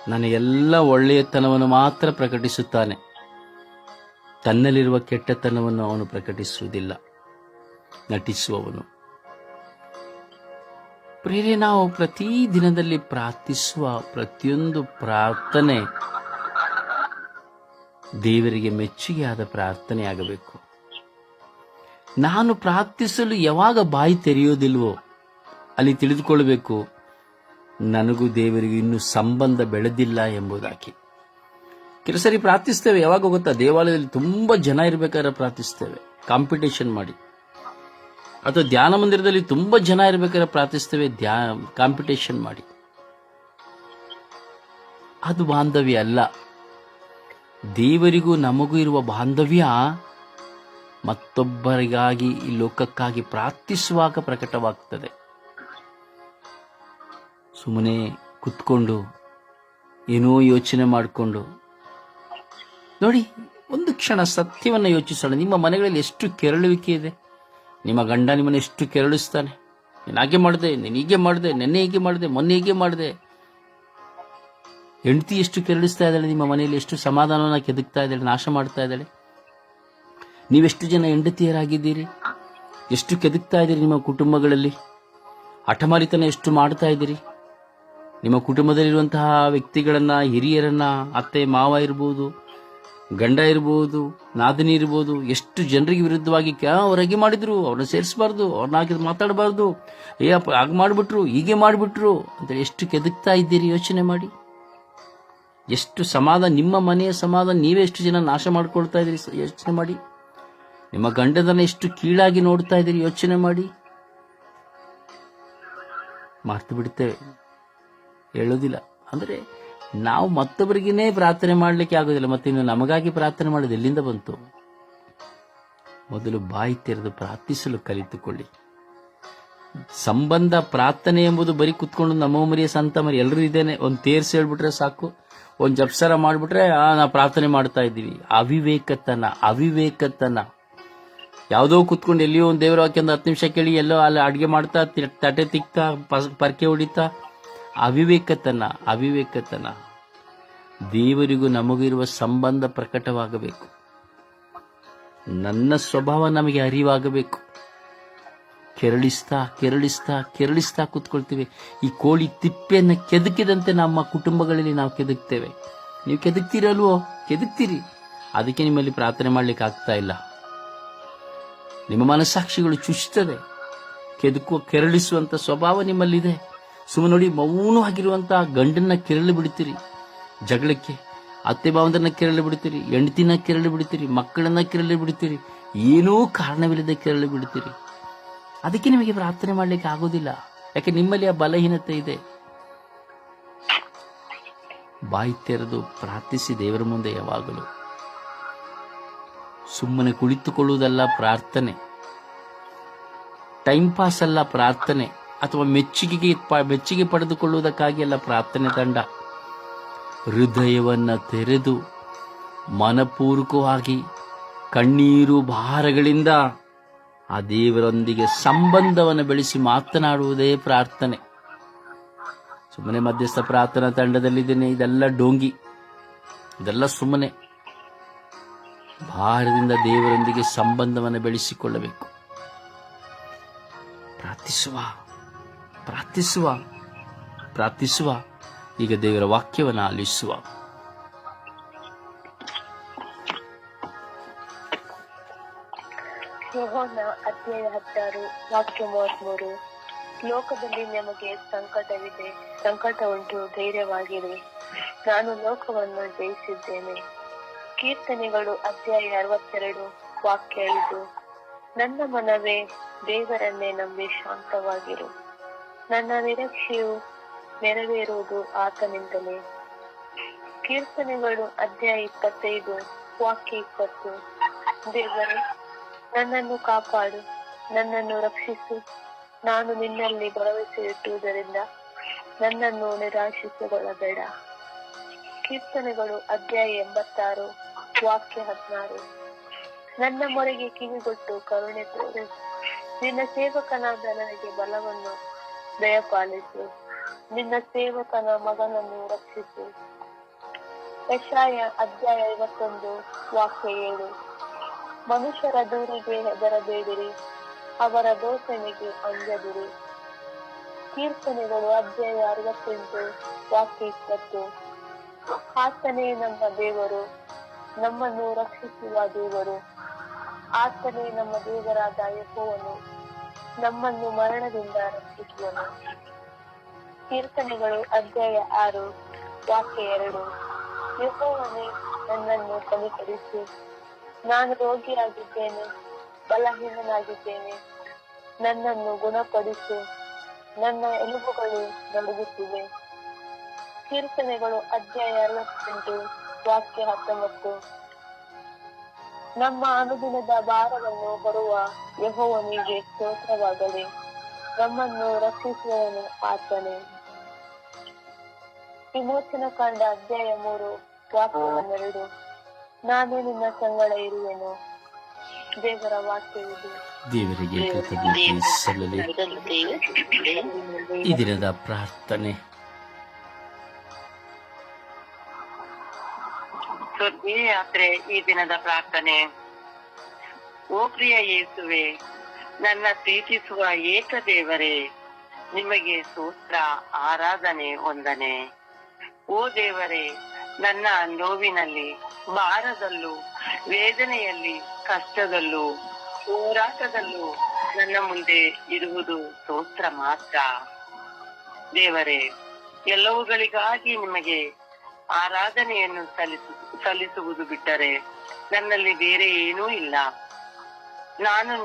ನನ್ನ ಎಲ್ಲ ಒಳ್ಳೆಯತನವನ್ನು ಮಾತ್ರ ಪ್ರಕಟಿಸುತ್ತಾನೆ, ತನ್ನಲ್ಲಿರುವ ಕೆಟ್ಟತನವನ್ನು ಅವನು ಪ್ರಕಟಿಸುವುದಿಲ್ಲ. ನಟಿಸುವವನು. ಪ್ರಿಯರೇ, ನಾವು ಪ್ರತಿ ದಿನದಲ್ಲಿ ಪ್ರಾರ್ಥಿಸುವ ಪ್ರತಿಯೊಂದು ಪ್ರಾರ್ಥನೆ ದೇವರಿಗೆ ಮೆಚ್ಚುಗೆಯಾದ ಪ್ರಾರ್ಥನೆಯಾಗಬೇಕು. ನಾನು ಪ್ರಾರ್ಥಿಸಲು ಯಾವಾಗ ಬಾಯಿ ತೆರೆಯೋದಿಲ್ವೋ ಅಲ್ಲಿ ತಿಳಿದುಕೊಳ್ಳಬೇಕು, ನನಗೂ ದೇವರಿಗೂ ಇನ್ನೂ ಸಂಬಂಧ ಬೆಳೆದಿಲ್ಲ ಎಂಬುದಾಗಿ. ಕೆಲವು ಸರಿ ಪ್ರಾರ್ಥಿಸ್ತೇವೆ, ಯಾವಾಗ ಗೊತ್ತಾ, ದೇವಾಲಯದಲ್ಲಿ ತುಂಬಾ ಜನ ಇರಬೇಕಾದ್ರೆ ಪ್ರಾರ್ಥಿಸ್ತೇವೆ ಕಾಂಪಿಟೇಷನ್ ಮಾಡಿ, ಅಥವಾ ಧ್ಯಾನ ಮಂದಿರದಲ್ಲಿ ತುಂಬಾ ಜನ ಇರಬೇಕಾದ್ರೆ ಪ್ರಾರ್ಥಿಸ್ತೇವೆ ಕಾಂಪಿಟೇಷನ್ ಮಾಡಿ. ಅದು ಬಾಂಧವ್ಯ ಅಲ್ಲ. ದೇವರಿಗೂ ನಮಗೂ ಇರುವ ಬಾಂಧವ್ಯ ಮತ್ತೊಬ್ಬರಿಗಾಗಿ, ಈ ಲೋಕಕ್ಕಾಗಿ ಪ್ರಾರ್ಥಿಸುವಾಗ ಪ್ರಕಟವಾಗ್ತದೆ. ಸುಮ್ಮನೆ ಕುತ್ಕೊಂಡು ಏನೋ ಯೋಚನೆ ಮಾಡಿಕೊಂಡು ನೋಡಿ, ಒಂದು ಕ್ಷಣ ಸತ್ಯವನ್ನು ಯೋಚಿಸೋಣ. ನಿಮ್ಮ ಮನೆಗಳಲ್ಲಿ ಎಷ್ಟು ಕೆರಳುವಿಕೆ ಇದೆ? ನಿಮ್ಮ ಗಂಡ ನಿಮ್ಮನ್ನು ಎಷ್ಟು ಕೆರಳಿಸ್ತಾನೆ? ನೀನು ಹಾಗೆ ಮಾಡಿದೆ, ನೀನು ಹೀಗೆ ಮಾಡಿದೆ, ನೆನ್ನೆ ಹೀಗೆ ಮಾಡಿದೆ, ಮೊನ್ನೆ ಹೀಗೆ ಮಾಡಿದೆ. ಹೆಂಡತಿ ಎಷ್ಟು ಕೆರಳಿಸ್ತಾ ಇದ್ದಾಳೆ, ನಿಮ್ಮ ಮನೆಯಲ್ಲಿ ಎಷ್ಟು ಸಮಾಧಾನವನ್ನ ಕೆದಕ್ತಾ ಇದ್ದಾಳೆ, ನಾಶ ಮಾಡ್ತಾ ಇದ್ದಾಳೆ. ನೀವೆಷ್ಟು ಜನ ಹೆಂಡತಿಯರಾಗಿದ್ದೀರಿ? ಎಷ್ಟು ಕೆದಕ್ತಾ ಇದ್ದೀರಿ ನಿಮ್ಮ ಕುಟುಂಬಗಳಲ್ಲಿ? ಹಠಮಾರಿತನ ಎಷ್ಟು ಮಾಡ್ತಾ ಇದ್ದೀರಿ? ನಿಮ್ಮ ಕುಟುಂಬದಲ್ಲಿರುವಂತಹ ವ್ಯಕ್ತಿಗಳನ್ನ, ಹಿರಿಯರನ್ನ, ಅತ್ತೆ ಮಾವ ಇರ್ಬೋದು, ಗಂಡ ಇರ್ಬೋದು, ನಾದಿನಿ ಇರ್ಬೋದು, ಎಷ್ಟು ಜನರಿಗೆ ವಿರುದ್ಧವಾಗಿ ಹೊರಗೆ ಮಾಡಿದ್ರು, ಅವ್ರನ್ನ ಸೇರಿಸಬಾರ್ದು, ಅವ್ರನ್ನ ಮಾತಾಡಬಾರ್ದು, ಹಾಗೆ ಮಾಡಿಬಿಟ್ರು, ಹೀಗೆ ಮಾಡಿಬಿಟ್ರು ಅಂತೇಳಿ ಎಷ್ಟು ಕೆದಕ್ತಾ ಇದ್ದೀರಿ ಯೋಚನೆ ಮಾಡಿ. ಎಷ್ಟು ಸಮಾಧಾನ, ನಿಮ್ಮ ಮನೆಯ ಸಮಾಧಾನ ನೀವೇ ಎಷ್ಟು ಜನ ನಾಶ ಮಾಡ್ಕೊಳ್ತಾ ಇದ್ದೀರಿ ಯೋಚನೆ ಮಾಡಿ. ನಿಮ್ಮ ಗಂಡದನ್ನ ಎಷ್ಟು ಕೀಳಾಗಿ ನೋಡ್ತಾ ಇದ್ದೀರಿ ಯೋಚನೆ ಮಾಡಿ. ಮರ್ತು ಬಿಡ್ತೇವೆ, ಹೇಳೋದಿಲ್ಲ. ಅಂದರೆ ನಾವು ಮತ್ತೊಬ್ಬರಿಗೇನೆ ಪ್ರಾರ್ಥನೆ ಮಾಡಲಿಕ್ಕೆ ಆಗೋದಿಲ್ಲ, ಮತ್ತೆ ಇನ್ನು ನಮಗಾಗಿ ಪ್ರಾರ್ಥನೆ ಮಾಡೋದು ಎಲ್ಲಿಂದ ಬಂತು? ಮೊದಲು ಬಾಯಿ ತೆರೆದು ಪ್ರಾರ್ಥಿಸಲು ಕಲಿತುಕೊಳ್ಳಿ. ಸಂಬಂಧ ಪ್ರಾರ್ಥನೆ ಎಂಬುದು ಬರೀ ಕುತ್ಕೊಂಡು ನಮ್ಮ ಮರಿಯ ಸಂತ ಮರಿ ಎಲ್ಲರೂ ಇದ್ದೇನೆ ಒಂದು ತೇರ್ಸಿ ಹೇಳ್ಬಿಟ್ರೆ ಸಾಕು, ಒಂದು ಜಪ್ಸರ ಮಾಡ್ಬಿಟ್ರೆ ನಾ ಪ್ರಾರ್ಥನೆ ಮಾಡ್ತಾ ಇದ್ದೀವಿ. ಅವಿವೇಕತನ. ಯಾವುದೋ ಕುತ್ಕೊಂಡು ಎಲ್ಲಿಯೋ ಒಂದು ದೇವರ ವಾಕ್ಯ ಒಂದು 10 ನಿಮಿಷ ಕೇಳಿ ಎಲ್ಲೋ ಅಲ್ಲಿ ಅಡುಗೆ ಮಾಡ್ತಾ ತಟ್ಟೆ ತಿಕ್ತಾ ಪರ್ಕೆ ಹೊಡಿತಾ ಅವಿವೇಕತನ. ದೇವರಿಗೂ ನಮಗೂ ಇರುವ ಸಂಬಂಧ ಪ್ರಕಟವಾಗಬೇಕು. ನನ್ನ ಸ್ವಭಾವ ನಮಗೆ ಅರಿವಾಗಬೇಕು. ಕೆರಳಿಸ್ತಾ ಕೂತ್ಕೊಳ್ತೀವಿ. ಈ ಕೋಳಿ ತಿಪ್ಪೆಯನ್ನು ಕೆದಕಿದಂತೆ ನಮ್ಮ ಕುಟುಂಬಗಳಲ್ಲಿ ನಾವು ಕೆದಕ್ತೇವೆ. ನೀವು ಕೆದಕ್ತೀರಲ್ವೋ? ಕೆದಕ್ತೀರಿ. ಅದಕ್ಕೆ ನಿಮ್ಮಲ್ಲಿ ಪ್ರಾರ್ಥನೆ ಮಾಡ್ಲಿಕ್ಕೆ ಆಗ್ತಾ ಇಲ್ಲ. ನಿಮ್ಮ ಮನಸ್ಸಾಕ್ಷಿಗಳು ಚುಚ್ಚುತ್ತದೆ. ಕೆರಳಿಸುವಂತ ಸ್ವಭಾವ ನಿಮ್ಮಲ್ಲಿದೆ. ಸುಮ್ಮನೆ ನೋಡಿ, ಮೌನವಾಗಿರುವಂತಹ ಗಂಡನ್ನ ಕೆರಳಿ ಬಿಡ್ತೀರಿ, ಜಗಳಕ್ಕೆ ಅತ್ತೆ ಭಾವಂದರನ್ನ ಕೆರಳಿ ಬಿಡ್ತೀರಿ, ಹೆಂಡತಿನ ಕೆರಳಿ ಬಿಡ್ತೀರಿ, ಮಕ್ಕಳನ್ನ ಕೆರಳಿ ಬಿಡ್ತೀರಿ, ಏನೂ ಕಾರಣವಿಲ್ಲದೆ ಕೆರಳಿ ಬಿಡ್ತೀರಿ. ಅದಕ್ಕೆ ನಿಮಗೆ ಪ್ರಾರ್ಥನೆ ಮಾಡ್ಲಿಕ್ಕೆ ಆಗೋದಿಲ್ಲ. ಯಾಕೆ? ನಿಮ್ಮಲ್ಲಿ ಆ ಬಲಹೀನತೆ ಇದೆ. ಬಾಯಿ ತೆರೆದು ಪ್ರಾರ್ಥಿಸಿ ದೇವರ ಮುಂದೆ ಯಾವಾಗಲೂ. ಸುಮ್ಮನೆ ಕುಳಿತುಕೊಳ್ಳುವುದಲ್ಲ ಪ್ರಾರ್ಥನೆ, ಟೈಮ್ ಪಾಸ್ ಅಲ್ಲ ಪ್ರಾರ್ಥನೆ, ಅಥವಾ ಮೆಚ್ಚುಗೆ ಪಡೆದುಕೊಳ್ಳುವುದಕ್ಕಾಗಿ ಅಲ್ಲ ಪ್ರಾರ್ಥನೆ ತಂಡ. ಹೃದಯವನ್ನ ತೆರೆದು ಮನಪೂರ್ವಕವಾಗಿ ಕಣ್ಣೀರು ಭಾರಗಳಿಂದ ಆ ದೇವರೊಂದಿಗೆ ಸಂಬಂಧವನ್ನು ಬೆಳೆಸಿ ಮಾತನಾಡುವುದೇ ಪ್ರಾರ್ಥನೆ. ಸುಮ್ಮನೆ ಮಧ್ಯಸ್ಥ ಪ್ರಾರ್ಥನಾ ತಂಡದಲ್ಲಿದ್ದೇನೆ, ಇದೆಲ್ಲ ಡೋಂಗಿ, ಇದೆಲ್ಲ ಸುಮ್ಮನೆ. ಭಾರದಿಂದ ದೇವರೊಂದಿಗೆ ಸಂಬಂಧವನ್ನು ಬೆಳೆಸಿಕೊಳ್ಳಬೇಕು. ಪ್ರಾರ್ಥಿಸುವ. ಈಗ ದೇವರ ವಾಕ್ಯವನ್ನು ಆಲಿಸುವ. ಯೋಹಾನ ಅಧ್ಯಾಯ 16 ವಾಕ್ಯ 33. ಲೋಕದಲ್ಲಿ ನಮಗೆ ಸಂಕಟ ಉಂಟು, ಧೈರ್ಯವಾಗಿರಿ, ನಾನು ಲೋಕವನ್ನು ಜಯಿಸಿದ್ದೇನೆ. ಕೀರ್ತನೆಗಳು ಅಧ್ಯಾಯ 62 ವಾಕ್ಯ 5. ನನ್ನ ಮನವೇ, ದೇವರನ್ನೇ ನಂಬಿ ಶಾಂತವಾಗಿರು, ನನ್ನ ನಿರೀಕ್ಷೆಯು ನೆರವೇರುವುದು ಆತನಿಂದಲೇ. ಕೀರ್ತನೆಗಳು ಅಧ್ಯಾಯ 25 ವಾಕ್ಯ 20. ದೇವರೇ, ನನ್ನನ್ನು ಕಾಪಾಡು, ನನ್ನನ್ನು ರಕ್ಷಿಸು, ನಾನು ನಿನ್ನಲ್ಲಿ ಭರವಸೆ ಇಟ್ಟುವುದರಿಂದ ನನ್ನನ್ನು ನಿರಾಶಿಸಿಕೊಳ್ಳಬೇಡ. ಕೀರ್ತನೆಗಳು ಅಧ್ಯಾಯ 86 ವಾಕ್ಯ 16. ನನ್ನ ಮೊರೆಗೆ ಕಿವಿಗೊಟ್ಟು ಕರುಣೆ ತೋರು, ನಿನ್ನ ಸೇವಕನಾದ ನನಗೆ ಬಲವನ್ನು ದಯಪಾಲಿಸು, ನಿನ್ನ ಸೇವಕನ ಮಗನನ್ನು ರಕ್ಷಿಸು. ಯೆಶಾಯ ಅಧ್ಯಾಯ 51 ವಾಕ್ಯ 7. ಮನುಷ್ಯರ ದೂರಿಗೆ ಹೆದರಬೇಡಿರಿ, ಅವರ ದೂಷಣೆಗೆ ಅಂಜದಿರಿ. ಕೀರ್ತನೆಗಳು ಅಧ್ಯಾಯ 68 ವಾಕ್ಯ 20. ಆತನೇ ನಮ್ಮ ದೇವರು, ನಮ್ಮನ್ನು ರಕ್ಷಿಸುವ ದೇವರು. ಆತನೇ ನಮ್ಮ ದೇವರಾದ ಯೆಹೋವನು, ನಮ್ಮನ್ನು ಮರಣದಿಂದ ರಕ್ಷಿಸುವನು. ಕೀರ್ತನೆಗಳು ಅಧ್ಯಾಯ 6 ವಾಕ್ಯ 2. ಯೆಹೋವನೇ, ನನ್ನನ್ನು ಕನಿಕರಿಸು, ನಾನು ರೋಗಿಯಾಗಿದ್ದೇನೆ, ಬಲಹೀನನಾಗಿದ್ದೇನೆ, ನನ್ನನ್ನು ಗುಣಪಡಿಸು, ನನ್ನ ಎಲುಬುಗಳು ನಡುಗುತ್ತಿವೆ. ಕೀರ್ತನೆಗಳು ಅಧ್ಯಾಯ 68 ವಾಕ್ಯ 19. ನಮ್ಮ ಅನುದಿನದ ಭಾರವನ್ನು ಹೊರುವ ಯೆಹೋವನಿಗೆ ಸ್ತೋತ್ರವಾಗಲಿ, ನಮ್ಮನ್ನು ರಕ್ಷಿಸುವವನು ಆತನೇ. ವಿಮೋಚನ ಕಾಂಡ ಅಧ್ಯಾಯ 3 ವಾಕ್ಯ 12. ನಾನು ನಿನ್ನ ಸಂಗಡ ಇರುವೆನು. ದೇವರ ವಾಕ್ಯವಿದೆ. ದೇವರಿಗೆ ಕೃತಜ್ಞತೆ ಸಲ್ಲಲಿ. ಈ ದಿನದ ಪ್ರಾರ್ಥನೆ. ಸುದ್ದಿ ಯಾತ್ರೆ. ಈ ದಿನದ ಪ್ರಾರ್ಥನೆ. ಓ ಪ್ರಿಯ ಯೇಸುವೆ, ನನ್ನ ಪ್ರೀತಿಸುವ ಏಕ ದೇವರೇ, ನಿಮಗೆ ಸ್ತೋತ್ರ, ಆರಾಧನೆ, ವಂದನೆ. ಓ ದೇವರೇ, ನನ್ನ ನೋವಿನಲ್ಲಿ, ಭಾರದಲ್ಲೂ, ವೇದನೆಯಲ್ಲಿ, ಕಷ್ಟದಲ್ಲೂ, ಹೋರಾಟದಲ್ಲೂ ನನ್ನ ಮುಂದೆ ಇರುವುದು ಸ್ತೋತ್ರ ಮಾತ್ರ. ದೇವರೇ, ಎಲ್ಲವುಗಳಿಗಾಗಿ ನಿಮಗೆ ಆರಾಧನೆಯನ್ನು ಸಲ್ಲಿಸುವುದು ಬಿಟ್ಟರೆ ನನ್ನಲ್ಲಿ ಬೇರೆ ಏನೂ ಇಲ್ಲ. ನಾನು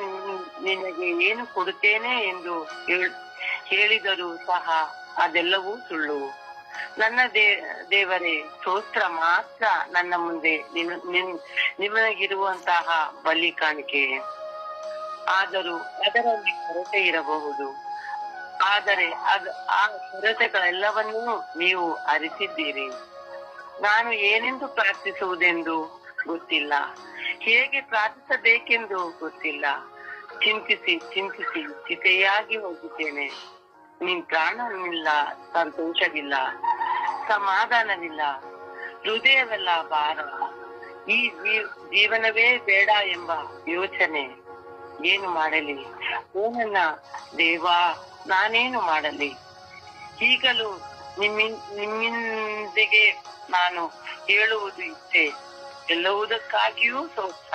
ನಿನಗೆ ಏನು ಕೊಡುತ್ತೇನೆ ಎಂದು ಕೇಳಿದರೂ ಸಹ ಅದೆಲ್ಲವೂ ಸುಳ್ಳು. ನನ್ನ ದೇವರೇ, ಸ್ತೋತ್ರ ಮಾತ್ರ ನನ್ನ ಮುಂದೆ ನಿಮಗಿರುವಂತಹ ಬಲಿ ಕಾಣಿಕೆ. ಆದರೂ ಅದರಲ್ಲಿ ಕೊರತೆ ಇರಬಹುದು. ಆದರೆ ಆ ಕೊರತೆಗಳೆಲ್ಲವನ್ನೂ ನೀವು ಅರಿತಿದ್ದೀರಿ. ನಾನು ಏನೆಂದು ಪ್ರಾರ್ಥಿಸುವುದೆಂದು ಗೊತ್ತಿಲ್ಲ, ಹೇಗೆ ಪ್ರಾರ್ಥಿಸಬೇಕೆಂದು ಗೊತ್ತಿಲ್ಲ. ಚಿಂತಿಸಿ ಚಿಂತಿಸಿ ಚಿತೆಯಾಗಿ ಹೋಗಿದ್ದೇನೆ. ನಿನ್ ಪ್ರಾಣವಿಲ್ಲ, ಸಂತೋಷವಿಲ್ಲ, ಸಮಾಧಾನವಿಲ್ಲ, ಹೃದಯವೆಲ್ಲ ಭಾರ. ಈ ಜೀವನವೇ ಬೇಡ ಎಂಬ ಯೋಚನೆ. ಏನು ಮಾಡಲಿ ಓ ನನ್ನ ದೇವಾ, ನಾನೇನು ಮಾಡಲಿ? ಈಗಲೂ ನಿಮ್ಮಿಂದಿಗೆ ನಾನು ಹೇಳುವುದು ಇಷ್ಟೇ. ಎಲ್ಲವುದಕ್ಕಾಗಿಯೂ ಸ್ತೋತ್ರ,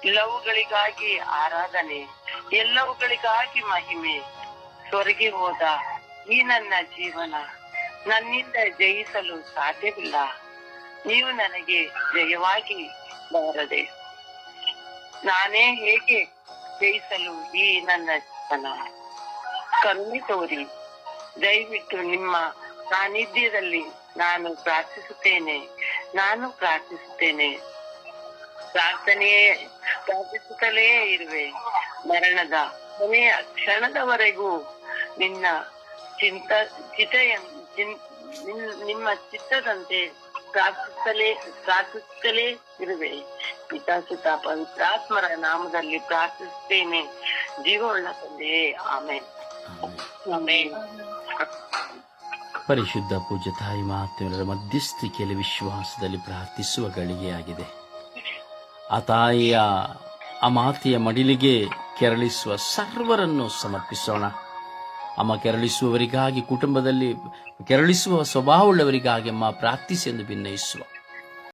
ಎಲ್ಲವುಗಳಿಗಾಗಿ ಆರಾಧನೆ, ಎಲ್ಲವುಗಳಿಗಾಗಿ ಮಹಿಮೆ. ಸ್ವರ್ಗೆ ಹೋದ ಈ ನನ್ನ ಜೀವನ ನನ್ನಿಂದ ಜಯಿಸಲು ಸಾಧ್ಯವಿಲ್ಲ. ನೀವು ನನಗೆ ಜಯವಾಗಿ ಬಾರದೆ ನಾನೇ ಹೇಗೆ ಜಯಿಸಲು ಈ ನನ್ನ ಜೀವನ? ಕರುಣೆ ತೋರಿ ದಯವಿಟ್ಟು ನಿಮ್ಮ ಸಾನ್ನಿಧ್ಯದಲ್ಲಿ ನಾನು ಪ್ರಾರ್ಥಿಸುತ್ತೇನೆ. ಪ್ರಾರ್ಥಿಸುತ್ತಲೇ ಇರುವೆ. ಮರಣದ ಕೊನೆಯ ಕ್ಷಣದವರೆಗೂ ನಿಮ್ಮ ಚಿತ್ತದಂತೆ ಪ್ರಾರ್ಥಿಸುತ್ತಲೇ ಇರುವೆ. ಪಿತಾಸುತ ಪವಿತ್ರಾತ್ಮರ ನಾಮದಲ್ಲಿ ಪ್ರಾರ್ಥಿಸುತ್ತೇನೆ, ಜೀವವುಳ್ಳ ತಂದೆಯೇ, ಆಮೇನ್. ಆಮೇನ್. ಪರಿಶುದ್ಧ ಪೂಜ್ಯ ತಾಯಿ ಮಾತೆಯರ ಮಧ್ಯಸ್ಥಿಕೆಯಲ್ಲಿ ವಿಶ್ವಾಸದಲ್ಲಿ ಪ್ರಾರ್ಥಿಸುವ ಗಳಿಗೆಯಾಗಿದೆ. ಆ ತಾಯಿಯ ಆ ಮಾತೆಯ ಮಡಿಲಿಗೆ ಕೆರಳಿಸುವ ಸರ್ವರನ್ನು ಸಮರ್ಪಿಸೋಣ. ಅಮ್ಮ ಕೆರಳಿಸುವವರಿಗಾಗಿ, ಕುಟುಂಬದಲ್ಲಿ ಕೆರಳಿಸುವ ಸ್ವಭಾವವುಳ್ಳವರಿಗಾಗಿ ಅಮ್ಮ ಪ್ರಾರ್ಥಿಸಿ ಎಂದು ಭಿನ್ನಯಿಸುವ.